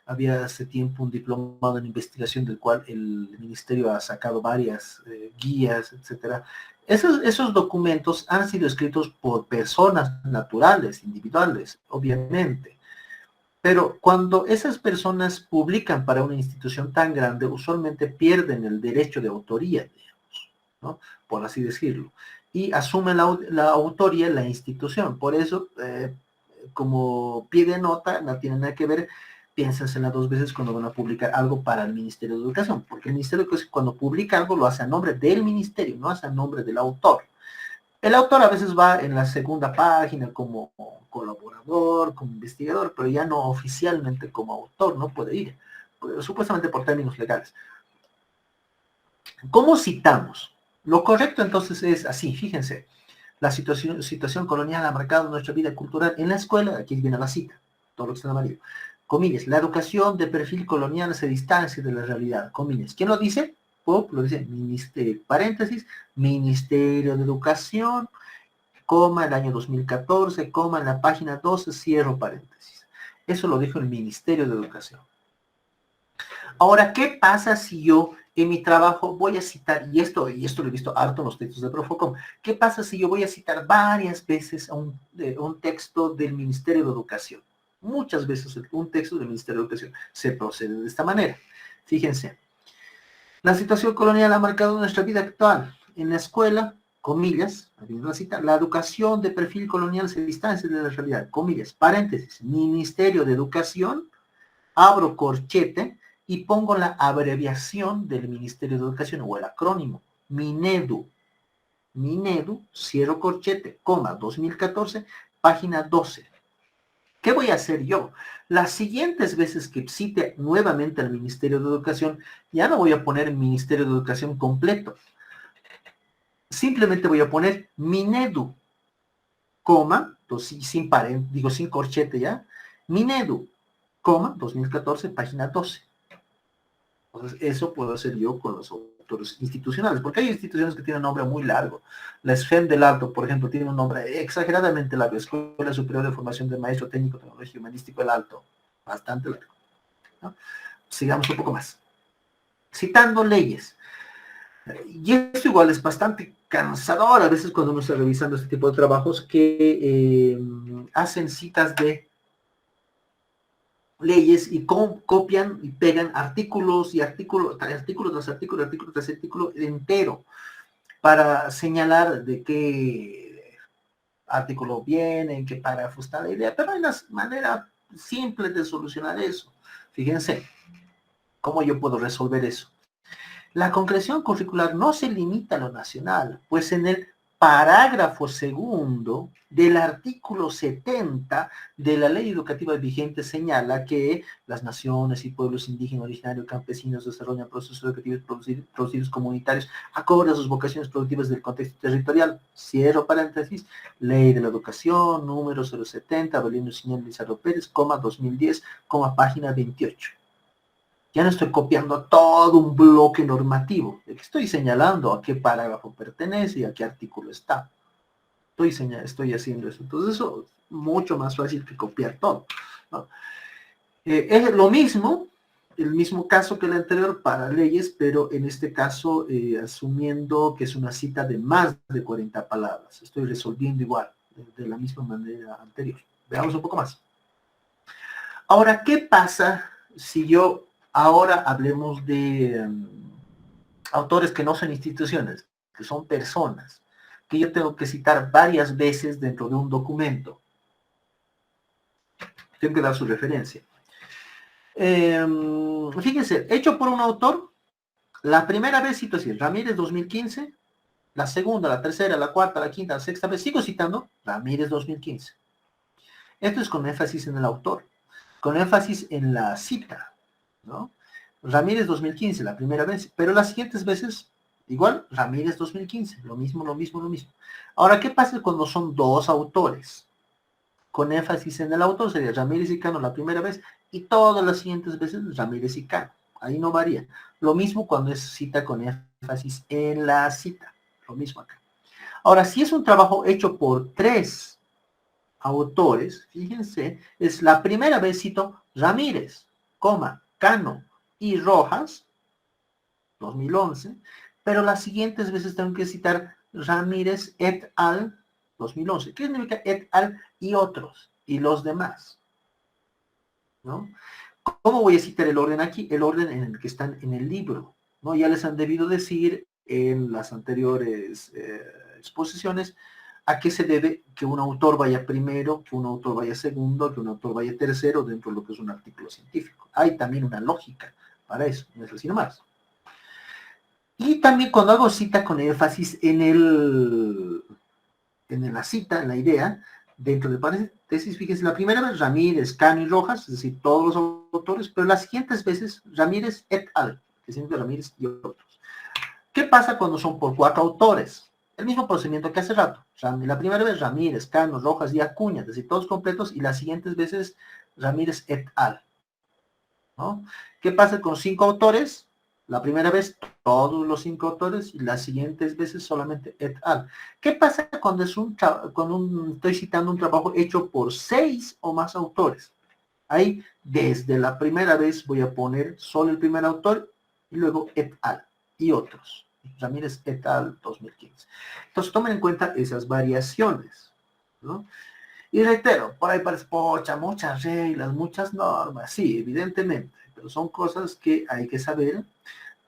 había hace tiempo un diplomado en investigación del cual el ministerio ha sacado varias guías, etcétera. Esos documentos han sido escritos por personas naturales, individuales, obviamente. Pero cuando esas personas publican para una institución tan grande, usualmente pierden el derecho de autoría, digamos, ¿no? Por así decirlo. Y asume la autoría la institución. Por eso, como pie de nota, no tiene nada que ver, piénsensela dos veces cuando van a publicar algo para el Ministerio de Educación, porque el Ministerio de Educación cuando publica algo lo hace a nombre del Ministerio, no hace a nombre del autor. El autor a veces va en la segunda página como colaborador, como investigador, pero ya no oficialmente como autor, no puede ir, supuestamente por términos legales. ¿Cómo citamos? Lo correcto entonces es así, fíjense, la situación colonial ha marcado nuestra vida cultural en la escuela, aquí viene la cita, todo lo que está en amarillo. Comillas, la educación de perfil colonial se distancia de la realidad, comillas. ¿Quién lo dice? Lo dice, paréntesis, Ministerio de Educación, coma, el año 2014, coma, en la página 12, cierro paréntesis. Eso lo dijo el Ministerio de Educación. Ahora, ¿qué pasa si yo en mi trabajo voy a citar, y esto lo he visto harto en los textos de Profocom, ¿qué pasa si yo voy a citar varias veces a un texto del Ministerio de Educación? Muchas veces un texto del Ministerio de Educación se procede de esta manera. Fíjense, la situación colonial ha marcado nuestra vida actual. En la escuela, comillas, la cita, la educación de perfil colonial se distancia de la realidad, comillas, paréntesis, Ministerio de Educación, abro corchete y pongo la abreviación del Ministerio de Educación o el acrónimo, Minedu, cierro corchete, coma, 2014, página 12. ¿Qué voy a hacer yo? Las siguientes veces que cite nuevamente al Ministerio de Educación, ya no voy a poner Ministerio de Educación completo. Simplemente voy a poner Minedu, coma, sin corchete ya, Minedu, coma, 2014, página 12. Entonces, eso puedo hacer yo con los autores institucionales, porque hay instituciones que tienen un nombre muy largo. La SFEM del Alto, por ejemplo, tiene un nombre exageradamente largo, Escuela Superior de Formación de Maestro Técnico Tecnológico y Humanístico del Alto, bastante largo, ¿no? Sigamos un poco más. Citando leyes. Y esto igual es bastante cansador a veces cuando uno está revisando este tipo de trabajos que hacen citas de leyes y copian y pegan artículos y artículo tras artículo entero para señalar de qué artículo viene, en qué párrafo está la idea, pero hay una manera simple de solucionar eso. Fíjense cómo yo puedo resolver eso. La concreción curricular no se limita a lo nacional, pues en el parágrafo segundo del artículo 70 de la ley educativa vigente señala que las naciones y pueblos indígenas, originarios, campesinos desarrollan procesos educativos producidos comunitarios acorde a sus vocaciones productivas del contexto territorial. Cierro paréntesis, Ley de la Educación, número 070, Avelino Señor Lizardo Pérez, 2010, página 28. Ya no estoy copiando todo un bloque normativo. Estoy señalando a qué parágrafo pertenece y a qué artículo está. Estoy haciendo eso. Entonces eso es mucho más fácil que copiar todo, ¿no? Es lo mismo, el mismo caso que el anterior para leyes, pero en este caso asumiendo que es una cita de más de 40 palabras. Estoy resolviendo igual, de la misma manera anterior. Veamos un poco más. Ahora, ¿qué pasa si yo ahora hablemos de autores que no son instituciones, que son personas, que yo tengo que citar varias veces dentro de un documento? Tengo que dar su referencia. Fíjense, hecho por un autor, la primera vez cito así, Ramírez 2015, la segunda, la tercera, la cuarta, la quinta, la sexta vez, sigo citando Ramírez 2015. Esto es con énfasis en el autor, con énfasis en la cita, ¿no? Ramírez 2015, la primera vez, pero las siguientes veces, igual, Ramírez 2015, lo mismo, lo mismo, lo mismo. Ahora, ¿qué pasa cuando son dos autores? Con énfasis en el autor sería Ramírez y Cano la primera vez, y todas las siguientes veces Ramírez y Cano. Ahí no varía. Lo mismo cuando es cita con énfasis en la cita. Lo mismo acá. Ahora, si es un trabajo hecho por tres autores, fíjense, es la primera vez cito Ramírez, Cano y Rojas, 2011, pero las siguientes veces tengo que citar Ramírez et al. 2011. ¿Qué significa et al y otros? Y los demás, ¿no? ¿Cómo voy a citar el orden aquí? El orden en el que están en el libro, ¿no? Ya les han debido decir en las anteriores exposiciones a qué se debe que un autor vaya primero, que un autor vaya segundo, que un autor vaya tercero dentro de lo que es un artículo científico. Hay también una lógica para eso, no es así nomás. Y también cuando hago cita con énfasis en la cita, en la idea, dentro de paréntesis, fíjense, la primera vez Ramírez, Cano y Rojas, es decir, todos los autores, pero las siguientes veces Ramírez et al, que significa Ramírez y otros. ¿Qué pasa cuando son por cuatro autores? El mismo procedimiento que hace rato. La primera vez Ramírez, Cano, Rojas y Acuña, es decir, todos completos, y las siguientes veces Ramírez et al, ¿no? ¿Qué pasa con cinco autores? La primera vez todos los cinco autores y las siguientes veces solamente et al. ¿Qué pasa cuando estoy citando un trabajo hecho por seis o más autores? Ahí, desde la primera vez voy a poner solo el primer autor y luego et al y otros. Ramírez et al 2015. Entonces tomen en cuenta esas variaciones, ¿no? Y reitero, por ahí parece, pocha, muchas reglas, muchas normas, sí, evidentemente, pero son cosas que hay que saber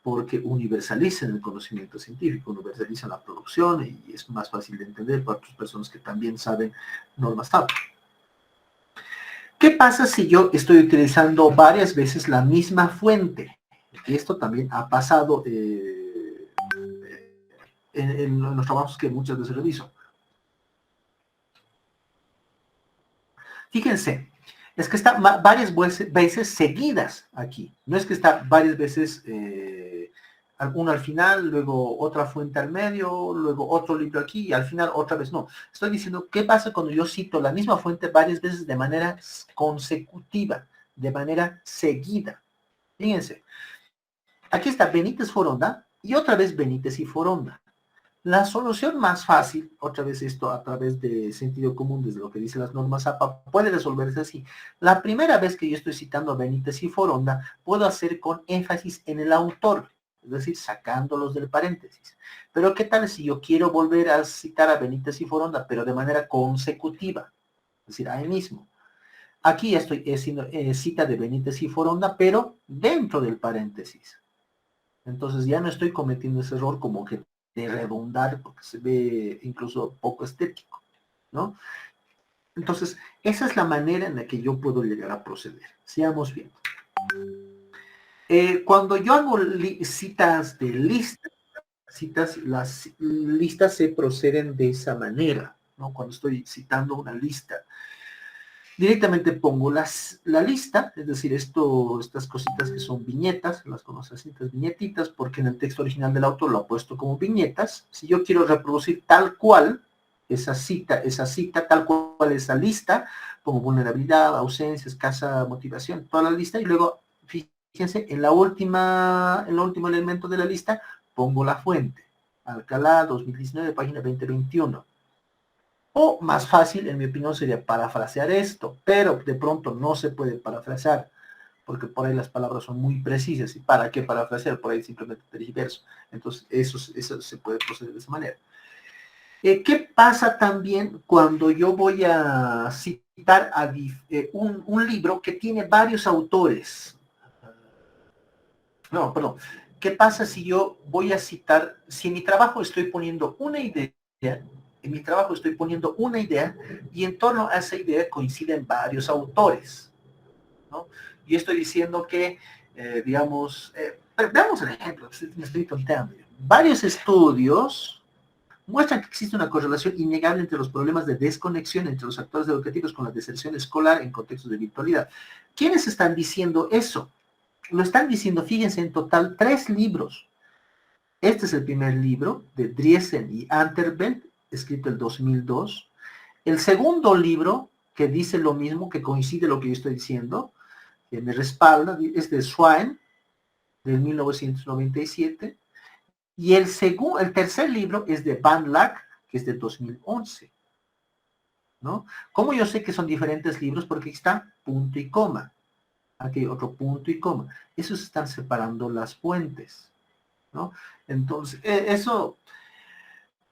porque universalizan el conocimiento científico, universalizan la producción y es más fácil de entender para otras personas que también saben normas TAP. ¿Qué pasa si yo estoy utilizando varias veces la misma fuente? Esto también ha pasado en los trabajos que muchas veces reviso. Fíjense, es que está varias veces seguidas aquí. No es que está varias veces, una al final, luego otra fuente al medio, luego otro libro aquí y al final otra vez no. Estoy diciendo, ¿qué pasa cuando yo cito la misma fuente varias veces de manera consecutiva, de manera seguida? Fíjense, aquí está Benítez Foronda y otra vez Benítez y Foronda. La solución más fácil, otra vez esto a través de sentido común, desde lo que dicen las normas APA, puede resolverse así. La primera vez que yo estoy citando a Benítez y Foronda, puedo hacer con énfasis en el autor, es decir, sacándolos del paréntesis. Pero ¿qué tal si yo quiero volver a citar a Benítez y Foronda, pero de manera consecutiva? Es decir, ahí mismo. Aquí ya estoy haciendo cita de Benítez y Foronda, pero dentro del paréntesis. Entonces ya no estoy cometiendo ese error como que de redundar porque se ve incluso poco estético, ¿no? Entonces, esa es la manera en la que yo puedo llegar a proceder. Sigamos viendo. Cuando yo hago citas de listas, las listas se proceden de esa manera, ¿no? Cuando estoy citando una lista, directamente pongo la lista, es decir, estas cositas que son viñetas, las conozco así, estas viñetitas, porque en el texto original del autor lo ha puesto como viñetas. Si yo quiero reproducir tal cual esa cita, tal cual esa lista, pongo vulnerabilidad, ausencia, escasa motivación, toda la lista, y luego, fíjense, en el último elemento de la lista, pongo la fuente. Alcalá, 2019, página 2021. O más fácil, en mi opinión, sería parafrasear esto, pero de pronto no se puede parafrasear, porque por ahí las palabras son muy precisas. ¿Y para qué parafrasear? Por ahí simplemente tergiverso. Entonces, eso se puede proceder de esa manera. ¿Qué pasa también cuando yo voy a citar un libro que tiene varios autores? No, perdón. ¿Qué pasa si yo voy a citar, si en mi trabajo estoy poniendo una idea, y en torno a esa idea coinciden varios autores, ¿no? Yo estoy diciendo que, digamos, veamos el ejemplo, me estoy tonteando. Varios estudios muestran que existe una correlación innegable entre los problemas de desconexión entre los actores educativos con la deserción escolar en contextos de virtualidad. ¿Quiénes están diciendo eso? Lo están diciendo, fíjense, en total 3 libros. Este es el primer libro de Driesen y Anterbelt, escrito en 2002. El segundo libro, que dice lo mismo, que coincide lo que yo estoy diciendo, que me respalda, es de Swain, del 1997. Y el tercer libro es de Van Lack, que es de 2011. ¿No? ¿Cómo yo sé que son diferentes libros? Porque aquí está punto y coma. Aquí hay otro punto y coma. Eso se están separando las fuentes, ¿no? Entonces, eso,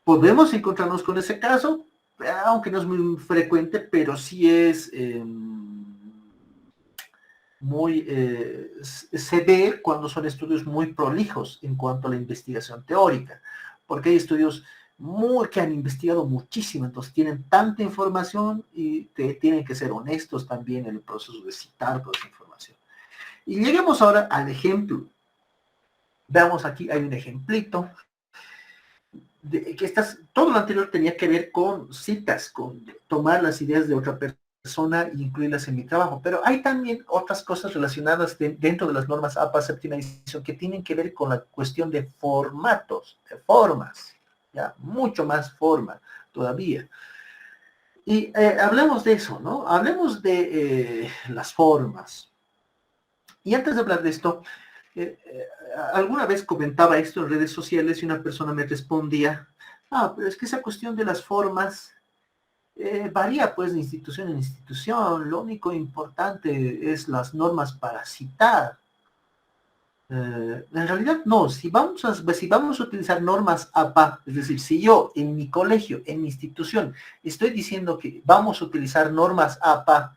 podemos encontrarnos con ese caso, aunque no es muy frecuente, pero sí es se ve cuando son estudios muy prolijos en cuanto a la investigación teórica, porque hay estudios que han investigado muchísimo, entonces tienen tanta información y tienen que ser honestos también en el proceso de citar toda esa información. Y lleguemos ahora al ejemplo. Veamos aquí, hay un ejemplito. Todo lo anterior tenía que ver con citas, con tomar las ideas de otra persona e incluirlas en mi trabajo, pero hay también otras cosas relacionadas dentro de las normas APA séptima edición que tienen que ver con la cuestión de formatos, de formas, ya, mucho más forma todavía. Y hablemos de eso, ¿no? Hablemos de las formas. Y antes de hablar de esto, alguna vez comentaba esto en redes sociales y una persona me respondía, pero es que esa cuestión de las formas varía pues de institución en institución, lo único importante es las normas para citar. En realidad no, si vamos a utilizar normas APA, es decir, si yo en mi colegio, en mi institución, estoy diciendo que vamos a utilizar normas APA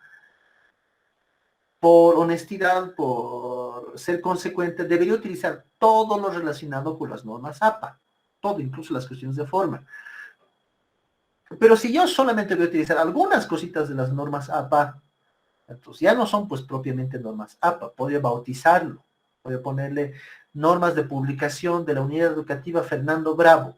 por honestidad, por ser consecuente, debería utilizar todo lo relacionado con las normas APA, todo, incluso las cuestiones de forma. Pero si yo solamente voy a utilizar algunas cositas de las normas APA, entonces ya no son pues propiamente normas APA, podría bautizarlo, podría ponerle normas de publicación de la Unidad Educativa Fernando Bravo,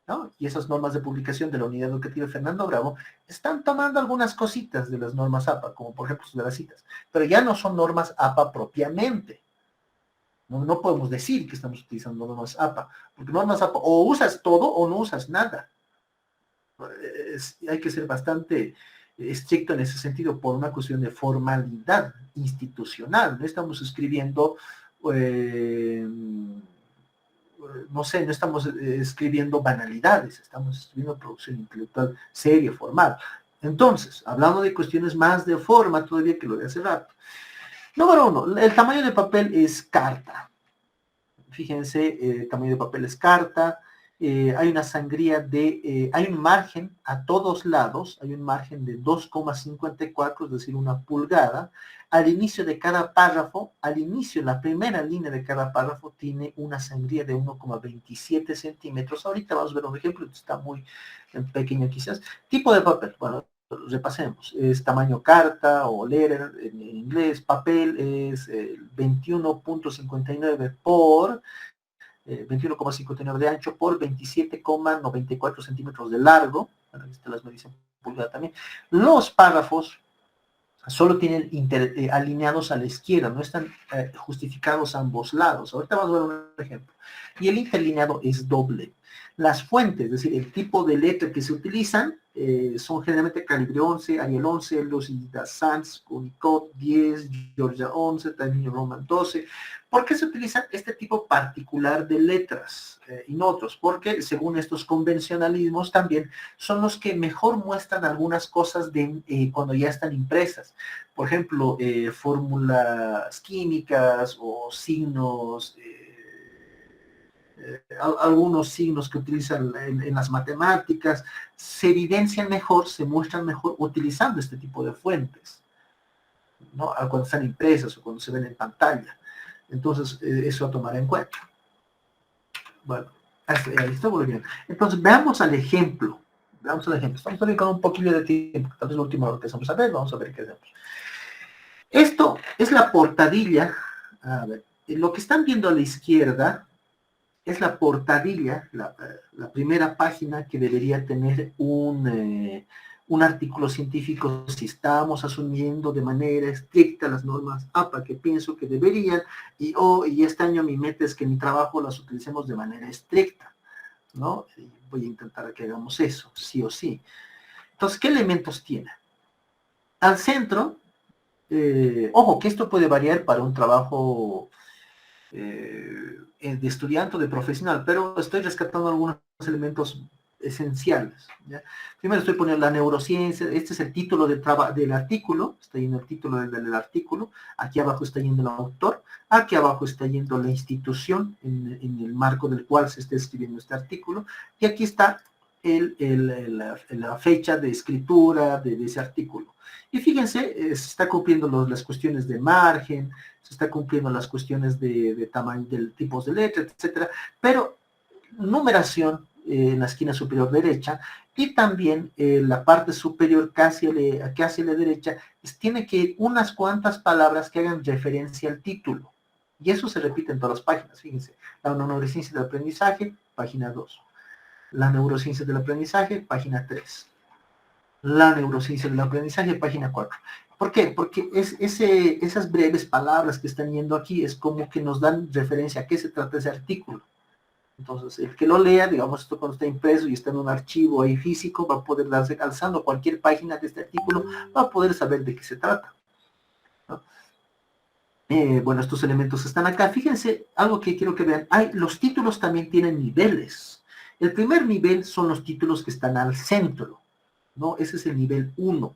¿no? Y esas normas de publicación de la Unidad Educativa Fernando Bravo están tomando algunas cositas de las normas APA, como por ejemplo de las citas, pero ya no son normas APA propiamente. No podemos decir que estamos utilizando normas APA, porque normas APA o usas todo o no usas nada. Hay que ser bastante estricto en ese sentido por una cuestión de formalidad institucional. No estamos escribiendo no sé, no estamos escribiendo banalidades, estamos escribiendo producción intelectual seria, formal. Entonces, hablando de cuestiones más de forma todavía que lo de hace rato. Número 1, el tamaño de papel es carta. Fíjense, el tamaño de papel es carta. Hay una sangría hay un margen a todos lados, hay un margen de 2,54, es decir, 1 pulgada. Al inicio de cada párrafo, la primera línea de cada párrafo tiene una sangría de 1,27 centímetros. Ahorita vamos a ver un ejemplo, está muy pequeño quizás. Tipo de papel, bueno, repasemos. Es tamaño carta o letter en inglés. Papel es 21.59 por 21,59 de ancho por 27,94 centímetros de largo. Bueno, aquí están las medidas en pulgada también. Los párrafos solo tienen alineados a la izquierda, no están justificados a ambos lados. Ahorita vamos a ver un ejemplo. Y el interlineado es doble. Las fuentes, es decir, el tipo de letra que se utilizan, son generalmente calibre 11, Arial 11, Lucida Sans, Unicode 10, Georgia 11, Times New Roman 12. ¿Por qué se utiliza este tipo particular de letras y no otros? Porque según estos convencionalismos también son los que mejor muestran algunas cosas cuando ya están impresas. Por ejemplo, fórmulas químicas o signos, algunos signos que utilizan en las matemáticas, se evidencian mejor, se muestran mejor utilizando este tipo de fuentes, ¿no? Cuando están impresas o cuando se ven en pantalla. Entonces, eso a tomar en cuenta. Bueno, ahí está muy bien. Entonces, veamos al ejemplo. Veamos al ejemplo. Estamos dedicando un poquillo de tiempo, tal vez lo último lo que vamos a ver, vamos a ver qué hacemos. Esto es la portadilla. A ver, lo que están viendo a la izquierda es la portadilla, la primera página que debería tener un artículo científico si estamos asumiendo de manera estricta las normas APA, que pienso que deberían, y este año mi meta es que en mi trabajo las utilicemos de manera estricta, ¿no? Y voy a intentar que hagamos eso, sí o sí. Entonces, ¿qué elementos tiene? Al centro, ojo, que esto puede variar para un trabajo de estudiante o de profesional, pero estoy rescatando algunos elementos esenciales, ¿ya? Primero estoy poniendo la neurociencia, este es el título del artículo, está yendo el título del artículo, aquí abajo está yendo el autor, aquí abajo está yendo la institución en el marco del cual se está escribiendo este artículo, y aquí está la fecha de escritura de ese artículo. Y fíjense, se está cumpliendo las cuestiones de margen, se está cumpliendo las cuestiones de tamaño, de tipos de letra, etcétera, pero numeración en la esquina superior derecha y también la parte superior casi a la derecha, tiene que ir unas cuantas palabras que hagan referencia al título. Y eso se repite en todas las páginas, fíjense. La neurociencia del aprendizaje, página 2. La neurociencia del aprendizaje, página 3. La neurociencia del aprendizaje, página 4. ¿Por qué? Porque esas breves palabras que están yendo aquí es como que nos dan referencia a qué se trata ese artículo. Entonces, el que lo lea, digamos, esto cuando está impreso y está en un archivo ahí físico, va a poder darse alzando cualquier página de este artículo, va a poder saber de qué se trata, ¿no? Bueno, estos elementos están acá. Fíjense, algo que quiero que vean. Los títulos también tienen niveles. El primer nivel son los títulos que están al centro, ¿no? Ese es el nivel 1.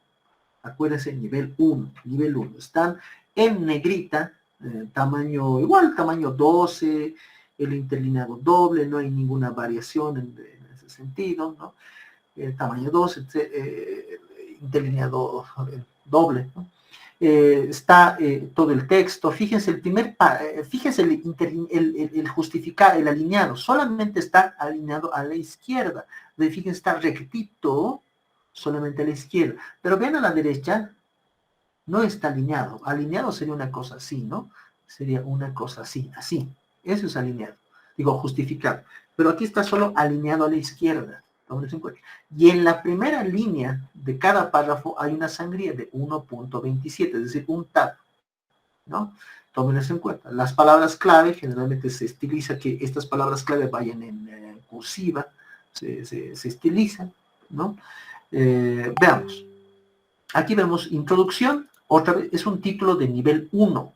Acuérdense, nivel 1. Nivel 1. Están en negrita, tamaño igual, tamaño 12, el interlineado doble, no hay ninguna variación en ese sentido, ¿no? El tamaño 12, interlineado doble, ¿no? Está todo el texto. Fíjense, fíjense el justificar, el alineado, solamente está alineado a la izquierda. Fíjense, está rectito, solamente a la izquierda. Pero vean a la derecha, no está alineado. Alineado sería una cosa así, ¿no? Sería una cosa así, así. Eso es alineado. Digo, justificado. Pero aquí está solo alineado a la izquierda. Y en la primera línea de cada párrafo hay una sangría de 1.27, es decir, un tab, ¿no? Tómenlas en cuenta. Las palabras clave, generalmente se estiliza que estas palabras clave vayan en cursiva, se estilizan, ¿no? Veamos. Aquí vemos introducción, otra vez es un título de nivel 1.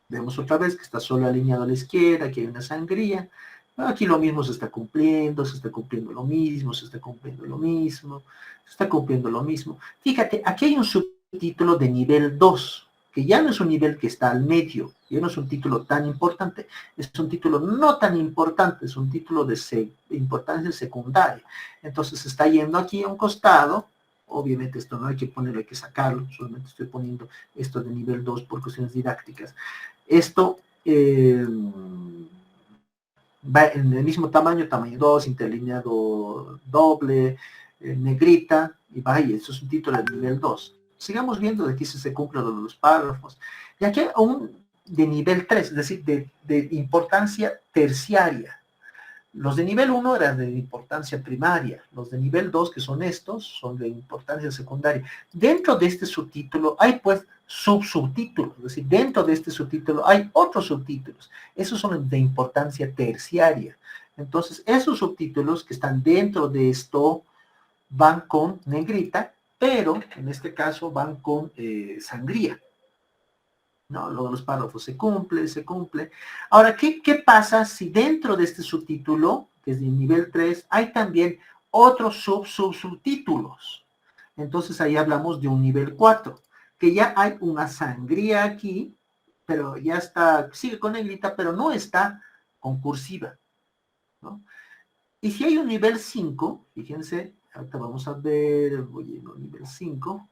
Vemos otra vez que está solo alineado a la izquierda, que hay una sangría. Aquí lo mismo se está cumpliendo lo mismo, se está cumpliendo lo mismo, se está cumpliendo lo mismo. Fíjate, aquí hay un subtítulo de nivel 2, que ya no es un nivel que está al medio, ya no es un título tan importante, es un título no tan importante, es un título de importancia secundaria. Entonces se está yendo aquí a un costado. Obviamente esto no hay que ponerlo, hay que sacarlo, solamente estoy poniendo esto de nivel 2 por cuestiones didácticas. Esto va en el mismo tamaño, tamaño 2, interlineado doble, negrita, y vaya, eso es un título de nivel 2. Sigamos viendo de aquí si se cumplen los párrafos. Y aquí aún de nivel 3, es decir, de importancia terciaria. Los de nivel 1 eran de importancia primaria, los de nivel 2, que son estos, son de importancia secundaria. Dentro de este subtítulo hay pues subtítulos, es decir, dentro de este subtítulo hay otros subtítulos. Esos son de importancia terciaria. Entonces, esos subtítulos que están dentro de esto van con negrita, pero en este caso van con sangría. ¿No? Luego los párrafos se cumple, se cumple. Ahora, ¿qué pasa si dentro de este subtítulo, que es de nivel 3, hay también otros subtítulos? Entonces ahí hablamos de un nivel 4, que ya hay una sangría aquí, pero ya está, sigue con negrita, pero no está con cursiva, ¿no? Y si hay un nivel 5, fíjense, ahorita vamos a ver, voy a ir a un nivel 5,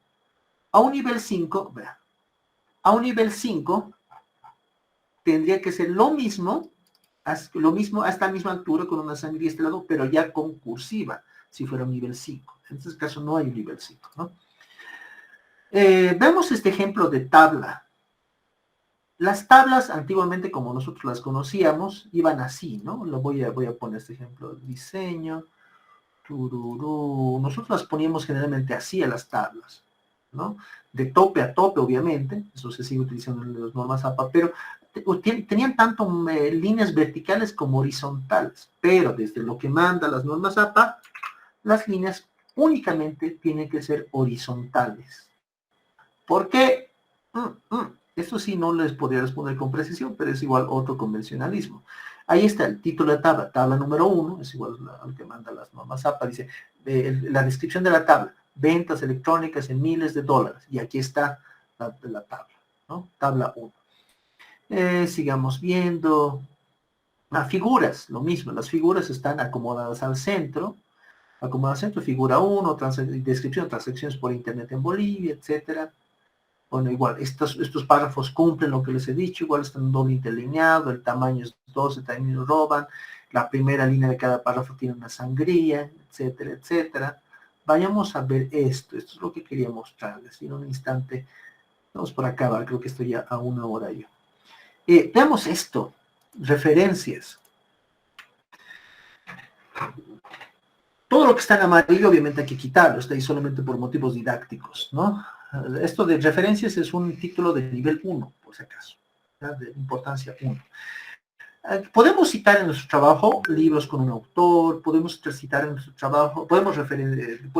a un nivel 5, vean, a un nivel 5 tendría que ser lo mismo a esta misma altura con una sangría este lado, pero ya con cursiva, si fuera un nivel 5. En este caso no hay un nivel 5, ¿no? Vemos este ejemplo de tabla. Las tablas antiguamente, como nosotros las conocíamos, iban así, ¿no? Voy a poner este ejemplo. Diseño, tururú. Nosotros las poníamos generalmente así a las tablas, ¿no? De tope a tope, obviamente. Eso se sigue utilizando en las normas APA, pero tenían tanto líneas verticales como horizontales. Pero desde lo que manda las normas APA, las líneas únicamente tienen que ser horizontales. ¿Por qué? Esto sí no les podría responder con precisión, pero es igual otro convencionalismo. Ahí está el título de tabla, tabla número 1, es igual al que manda las normas APA, dice la descripción de la tabla, ventas electrónicas en miles de dólares, y aquí está la tabla, ¿no? Tabla 1. Sigamos viendo. Figuras, lo mismo, las figuras están acomodadas al centro, figura 1, descripción, transacciones por internet en Bolivia, etcétera. Bueno, igual, estos párrafos cumplen lo que les he dicho, igual están doble interlineado, el tamaño es 12, también lo roban, la primera línea de cada párrafo tiene una sangría, etcétera, etcétera. Vayamos a ver esto es lo que quería mostrarles. En un instante, vamos por acá, creo que estoy ya a 1 hora yo. Veamos esto, referencias. Todo lo que está en amarillo obviamente hay que quitarlo, está ahí solamente por motivos didácticos, ¿no? Esto de referencias es un título de nivel 1, por si acaso, ¿ya? De importancia 1. Podemos citar en nuestro trabajo libros con un autor, podemos citar en nuestro trabajo, podemos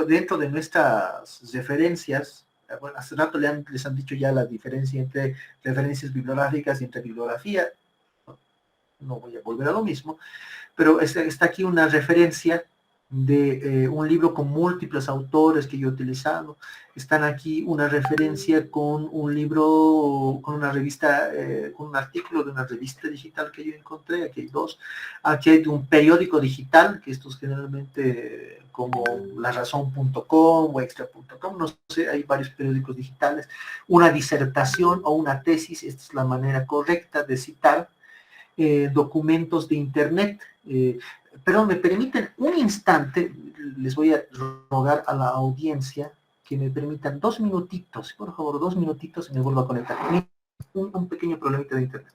dentro de nuestras referencias, bueno, hace rato les han dicho ya la diferencia entre referencias bibliográficas y entre bibliografía, no voy a volver a lo mismo, pero está aquí una referencia de un libro con múltiples autores que yo he utilizado. Están aquí una referencia con un libro, con una revista, con un artículo de una revista digital que yo encontré. Aquí hay dos. Aquí hay de un periódico digital, que estos generalmente como larazón.com o extra.com, no sé, hay varios periódicos digitales. Una disertación o una tesis, esta es la manera correcta de citar documentos de internet. Pero me permiten un instante, les voy a rogar a la audiencia que me permitan 2 minutitos, por favor, 2 minutitos y me vuelvo a conectar. Un pequeño problemita de internet.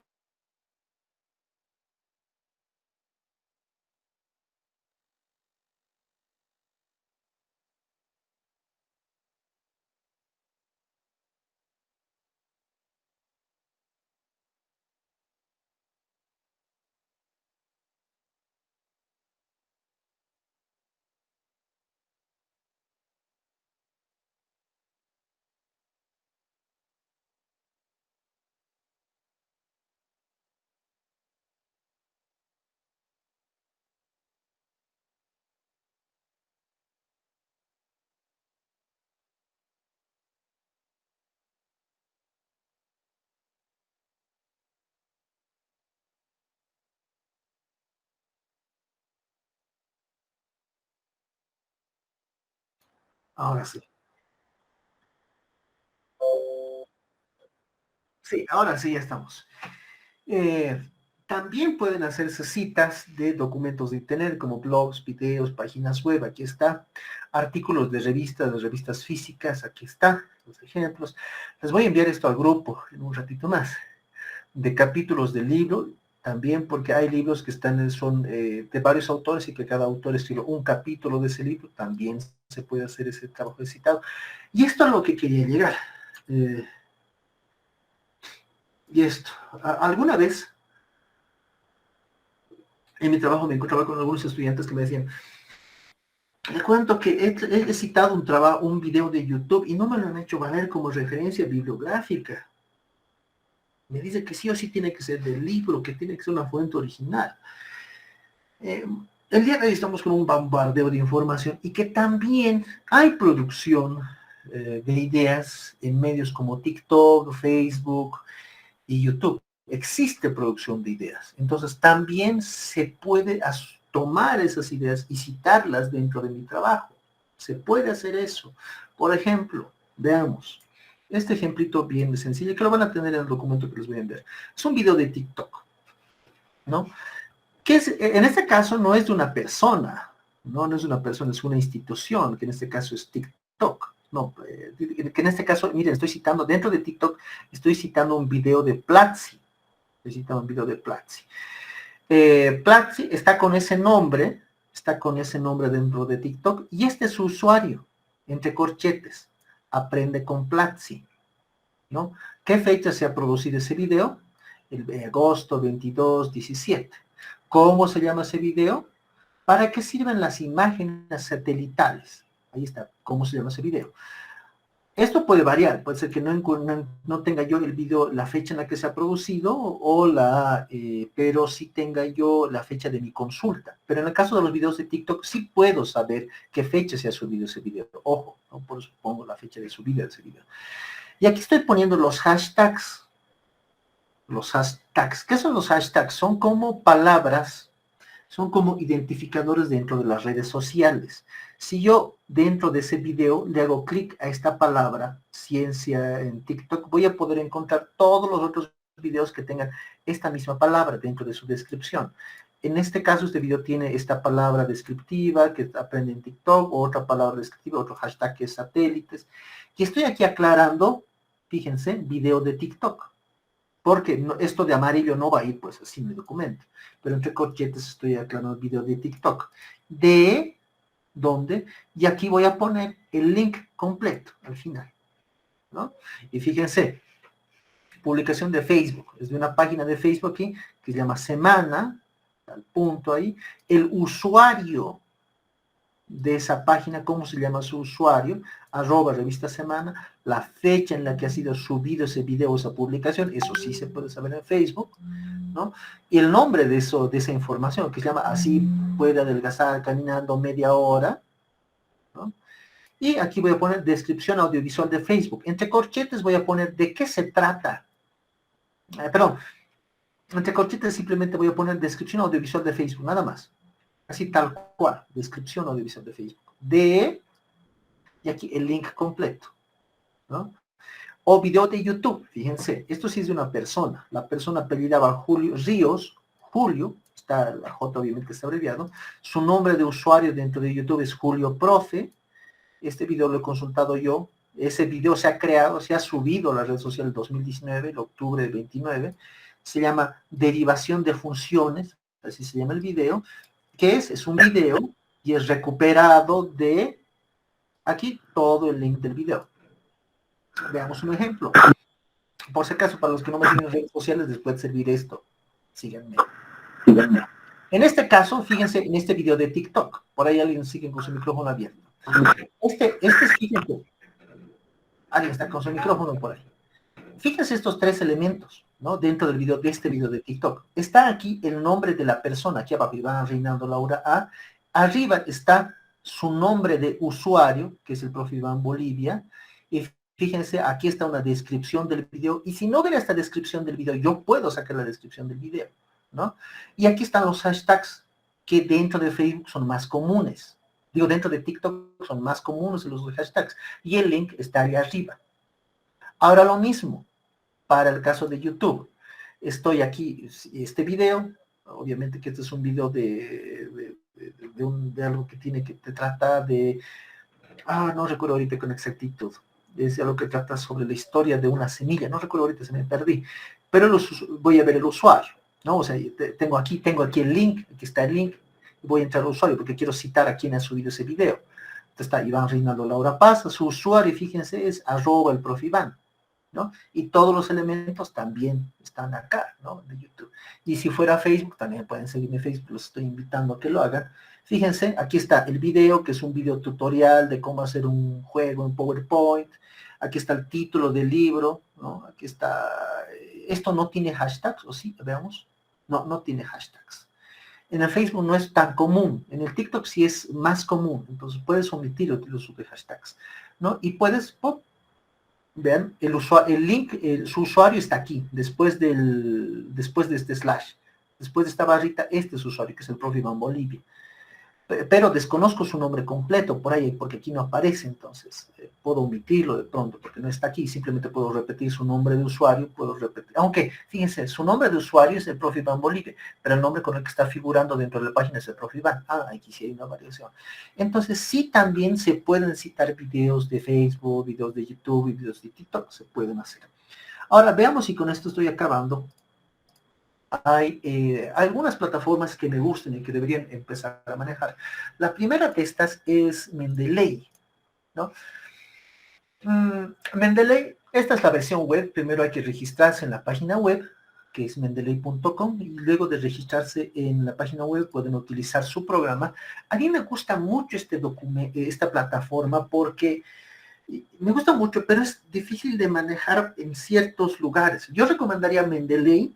Ahora sí. Sí, ahora sí ya estamos. También pueden hacerse citas de documentos de internet como blogs, videos, páginas web, aquí está, artículos de revistas físicas, aquí está, los ejemplos. Les voy a enviar esto al grupo en un ratito más, de capítulos del libro, también porque hay libros que son de varios autores y que cada autor escribió un capítulo de ese libro, también se puede hacer ese trabajo de citado. Y esto es lo que quería llegar. Y esto, alguna vez En mi trabajo me encontraba con algunos estudiantes que me decían, le cuento que he citado un video de YouTube y no me lo han hecho valer como referencia bibliográfica. Me dice que sí o sí tiene que ser del libro, que tiene que ser una fuente original. Eh, el día de hoy estamos con un bombardeo de información y que también hay producción de ideas en medios como TikTok, Facebook y YouTube. Existe producción de ideas. Entonces también se puede tomar esas ideas y citarlas dentro de mi trabajo. Se puede hacer eso. Por ejemplo, veamos, este ejemplito bien sencillo, que lo van a tener en el documento que les voy a enviar. Es un video de TikTok, ¿no? Que es, en este caso no es de una persona, no es una persona, es una institución, que en este caso es TikTok. No, que en este caso, miren, estoy citando, dentro de TikTok, estoy citando un video de Platzi. Estoy citando un video de Platzi. Platzi está con ese nombre dentro de TikTok, y este es su usuario, entre corchetes, aprende con Platzi, ¿no? ¿Qué fecha se ha producido ese video? El de agosto 22, 17. ¿Cómo se llama ese video? ¿Para qué sirven las imágenes satelitales? Ahí está, ¿cómo se llama ese video? Esto puede variar, puede ser que no tenga yo el video, la fecha en la que se ha producido, pero sí tenga yo la fecha de mi consulta. Pero en el caso de los videos de TikTok, sí puedo saber qué fecha se ha subido ese video. Ojo, ¿no? Por eso pongo la fecha de subida de ese video. Y aquí estoy poniendo los hashtags. Los hashtags. ¿Qué son los hashtags? Son como palabras, son como identificadores dentro de las redes sociales. Si yo dentro de ese video le hago clic a esta palabra, ciencia en TikTok, voy a poder encontrar todos los otros videos que tengan esta misma palabra dentro de su descripción. En este caso, este video tiene esta palabra descriptiva que aprende en TikTok, otra palabra descriptiva, otro hashtag que es satélites. Y estoy aquí aclarando, fíjense, video de TikTok. Porque esto de amarillo no va a ir pues así en mi documento. Pero entre corchetes estoy aclarando el video de TikTok. ¿De dónde? Y aquí voy a poner el link completo al final, ¿no? Y fíjense, publicación de Facebook. Es de una página de Facebook aquí que se llama Semana, al punto ahí. El usuario de esa página, cómo se llama su usuario, @revista semana, la fecha en la que ha sido subido ese video, esa publicación, eso sí se puede saber en Facebook, ¿no? Y el nombre de esa información, que se llama Así puede adelgazar caminando media hora, ¿no? Y aquí voy a poner descripción audiovisual de Facebook. Entre corchetes voy a poner de qué se trata. Entre corchetes simplemente voy a poner descripción audiovisual de Facebook, nada más. Así tal cual, descripción audiovisual de Facebook. Y aquí el link completo, ¿no? O video de YouTube, fíjense, esto sí es de una persona. La persona apellidaba Julio Ríos, Julio, está la J obviamente está abreviado. Su nombre de usuario dentro de YouTube es Julio Profe. Este video lo he consultado yo. Ese video se ha creado, se ha subido a la red social en 2019, el octubre del 29. Se llama Derivación de Funciones, así se llama el video. ¿Qué es? Es un video y es recuperado de aquí todo el link del video. Veamos un ejemplo. Por si acaso, para los que no me siguen en redes sociales, les puede servir esto. Síganme. En este caso, fíjense en este video de TikTok. Por ahí alguien sigue con su micrófono abierto. Fíjense. Alguien está con su micrófono por ahí. Fíjense estos tres elementos, ¿no? Dentro del video, de este video de TikTok. Está aquí el nombre de la persona, aquí abajo, Iván Reinaldo Laura A. Arriba está su nombre de usuario, que es el profe Iván Bolivia. Y fíjense, aquí está una descripción del video. Y si no hubiera esta descripción del video, yo puedo sacar la descripción del video, ¿no? Y aquí están los hashtags que dentro de Facebook son más comunes. Digo, dentro de TikTok son más comunes los hashtags. Y el link está ahí arriba. Ahora lo mismo para el caso de YouTube. Estoy aquí, este video, obviamente que este es un video de algo que te trata de, no recuerdo ahorita con exactitud, es algo que trata sobre la historia de una semilla, no recuerdo ahorita, se me perdí, pero voy a ver el usuario, ¿no? O sea, tengo aquí el link, aquí está el link, voy a entrar al usuario porque quiero citar a quien ha subido ese video. Entonces está Iván Reinaldo Laura Paz, su usuario, fíjense, es @el profe Iván. ¿no? Y todos los elementos también están acá, ¿no? De YouTube. Y si fuera Facebook, también pueden seguirme en Facebook, los estoy invitando a que lo hagan. Fíjense, aquí está el video, que es un video tutorial de cómo hacer un juego en PowerPoint. Aquí está el título del libro, ¿no? Aquí está, esto no tiene hashtags, ¿o sí? Veamos. No, no tiene hashtags. En el Facebook no es tan común, en el TikTok sí es más común, entonces puedes omitir el uso de hashtags, ¿no? Y puedes, pop, vean, el link, su usuario está aquí, después de este slash, después de esta barrita, este es su usuario, que es el profe Iván Bolivia. Pero desconozco su nombre completo por ahí, porque aquí no aparece, entonces puedo omitirlo de pronto, porque no está aquí, simplemente puedo repetir su nombre de usuario, puedo repetir, aunque, fíjense, su nombre de usuario es el profe Iván Bolivia, pero el nombre con el que está figurando dentro de la página es el profe Iván. Aquí sí hay una variación. Entonces, sí también se pueden citar videos de Facebook, videos de YouTube y videos de TikTok, se pueden hacer. Ahora, veamos si con esto estoy acabando. Hay algunas plataformas que me gustan y que deberían empezar a manejar. La primera de estas es Mendeley, ¿no? Mendeley, esta es la versión web. Primero hay que registrarse en la página web, que es mendeley.com, y luego de registrarse en la página web pueden utilizar su programa. A mí me gusta mucho esta plataforma porque me gusta mucho, pero es difícil de manejar en ciertos lugares. Yo recomendaría Mendeley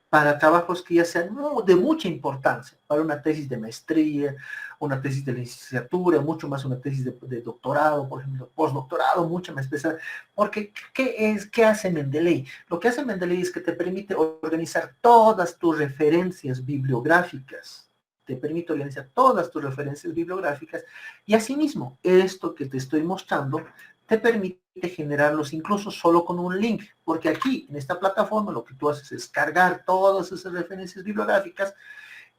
para trabajos que ya sean de mucha importancia, para una tesis de maestría, una tesis de licenciatura, mucho más una tesis de doctorado, por ejemplo, postdoctorado, mucho más especial. Porque, ¿qué hace Mendeley? Lo que hace Mendeley es que te permite organizar todas tus referencias bibliográficas, te permite organizar todas tus referencias bibliográficas, y asimismo, esto que te estoy mostrando te permite generarlos incluso solo con un link, porque aquí en esta plataforma lo que tú haces es cargar todas esas referencias bibliográficas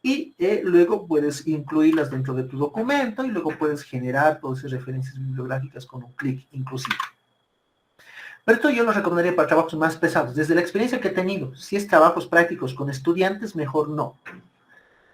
y luego puedes incluirlas dentro de tu documento y luego puedes generar todas esas referencias bibliográficas con un clic inclusive. Pero esto yo lo recomendaría para trabajos más pesados. Desde la experiencia que he tenido, si es trabajos prácticos con estudiantes, mejor no.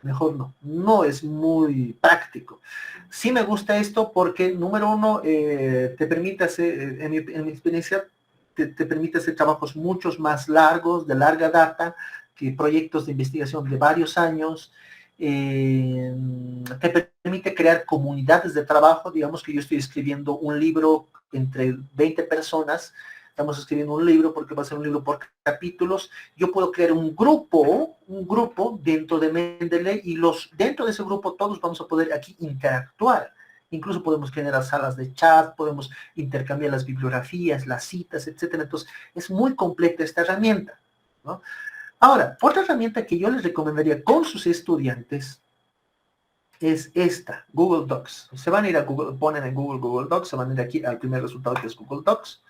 Mejor no, no es muy práctico. Sí me gusta esto porque, número uno, te permite hacer, en mi experiencia, te permite hacer trabajos muchos más largos, de larga data, que proyectos de investigación de varios años. Te permite crear comunidades de trabajo. Digamos que yo estoy escribiendo un libro entre 20 personas, estamos escribiendo un libro porque va a ser un libro por capítulos. Yo puedo crear un grupo dentro de Mendeley y dentro de ese grupo todos vamos a poder aquí interactuar. Incluso podemos generar salas de chat, podemos intercambiar las bibliografías, las citas, etcétera. Entonces, es muy completa esta herramienta, ¿no? Ahora, otra herramienta que yo les recomendaría con sus estudiantes es esta, Google Docs. Se van a ir a Google, ponen en Google Docs, se van a ir aquí al primer resultado que es Google Docs.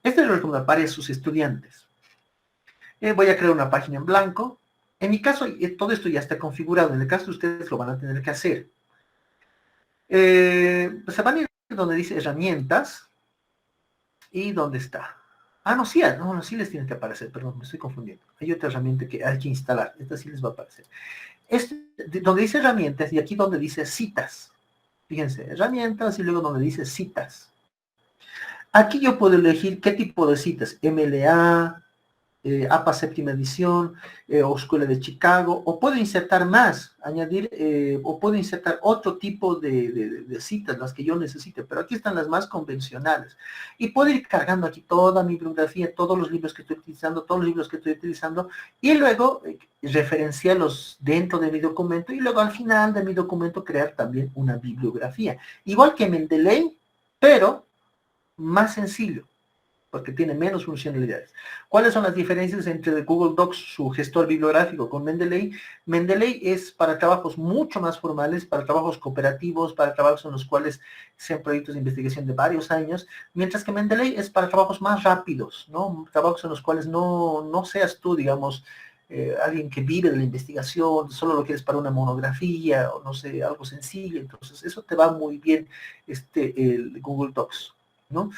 Este lo recomiendo para sus estudiantes. Voy a crear una página en blanco. En mi caso, todo esto ya está configurado. En el caso de ustedes lo van a tener que hacer. Se van a ir donde dice herramientas. ¿Y dónde está? No, sí, no, sí les tiene que aparecer. Perdón, me estoy confundiendo. Hay otra herramienta que hay que instalar. Esta sí les va a aparecer. Donde dice herramientas y aquí donde dice citas. Fíjense, herramientas y luego donde dice citas. Aquí yo puedo elegir qué tipo de citas, MLA, APA séptima edición, o Escuela de Chicago, o puedo insertar más, añadir, o puedo insertar otro tipo de citas, las que yo necesite, pero aquí están las más convencionales. Y puedo ir cargando aquí toda mi bibliografía, todos los libros que estoy utilizando, y luego referenciarlos dentro de mi documento, y luego al final de mi documento crear también una bibliografía. Igual que Mendeley, pero más sencillo, porque tiene menos funcionalidades. ¿Cuáles son las diferencias entre Google Docs, su gestor bibliográfico, con Mendeley? Mendeley es para trabajos mucho más formales, para trabajos cooperativos, para trabajos en los cuales sean proyectos de investigación de varios años, mientras que Mendeley es para trabajos más rápidos, ¿no? Trabajos en los cuales no seas tú, digamos, alguien que vive de la investigación, solo lo quieres para una monografía, o no sé, algo sencillo. Entonces, eso te va muy bien el Google Docs, ¿no?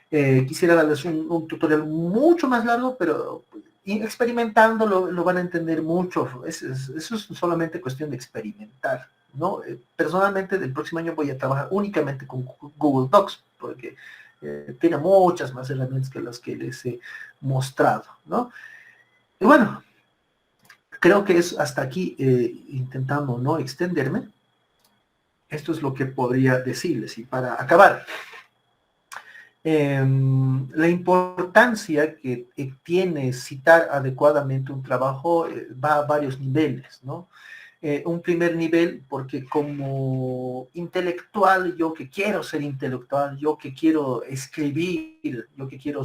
Quisiera darles un tutorial mucho más largo, pero experimentando lo van a entender mucho. Eso es solamente cuestión de experimentar, ¿no? Personalmente, del próximo año voy a trabajar únicamente con Google Docs, porque Tiene muchas más herramientas que las que les he mostrado, ¿no? Y bueno, creo que es hasta aquí, intentando no extenderme. Esto es lo que podría decirles. Y para acabar, la importancia que tiene citar adecuadamente un trabajo va a varios niveles, ¿no? Un primer nivel, porque como intelectual, yo que quiero ser intelectual, yo que quiero escribir, yo que quiero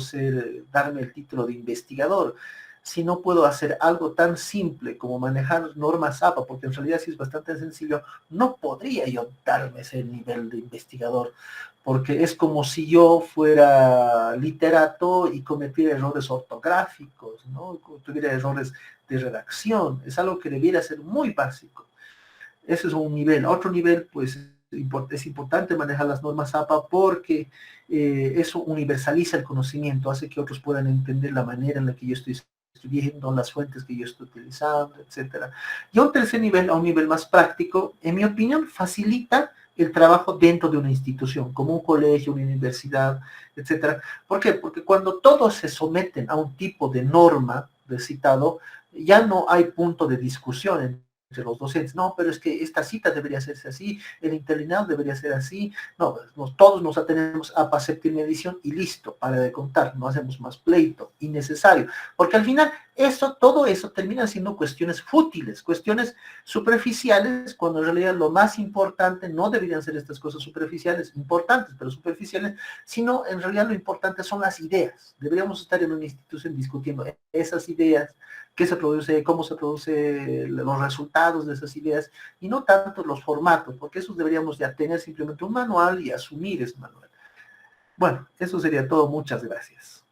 darme el título de investigador, si no puedo hacer algo tan simple como manejar normas APA, porque en realidad sí es bastante sencillo, no podría yo darme ese nivel de investigador, porque es como si yo fuera literato y cometiera errores ortográficos, ¿no? Tuviera errores de redacción, es algo que debiera ser muy básico. Ese es un nivel. Otro nivel, pues, es importante manejar las normas APA porque eso universaliza el conocimiento, hace que otros puedan entender la manera en la que yo estoy escribiendo, las fuentes que yo estoy utilizando, etcétera. Y un tercer nivel, a un nivel más práctico, en mi opinión, facilita el trabajo dentro de una institución, como un colegio, una universidad, etcétera. ¿Por qué? Porque cuando todos se someten a un tipo de norma de citado, ya no hay punto de discusión entre los docentes. No, pero es que esta cita debería hacerse así, el interlineado debería ser así. No, todos nos atenemos a APA séptima edición y listo, para de contar, no hacemos más pleito, innecesario. Porque al final, todo eso termina siendo cuestiones fútiles, cuestiones superficiales, cuando en realidad lo más importante no deberían ser estas cosas superficiales, importantes, pero superficiales, sino en realidad lo importante son las ideas. Deberíamos estar en una institución discutiendo esas ideas, qué se produce, cómo se produce los resultados de esas ideas, y no tanto los formatos, porque esos deberíamos ya tener simplemente un manual y asumir ese manual. Bueno, eso sería todo. Muchas gracias.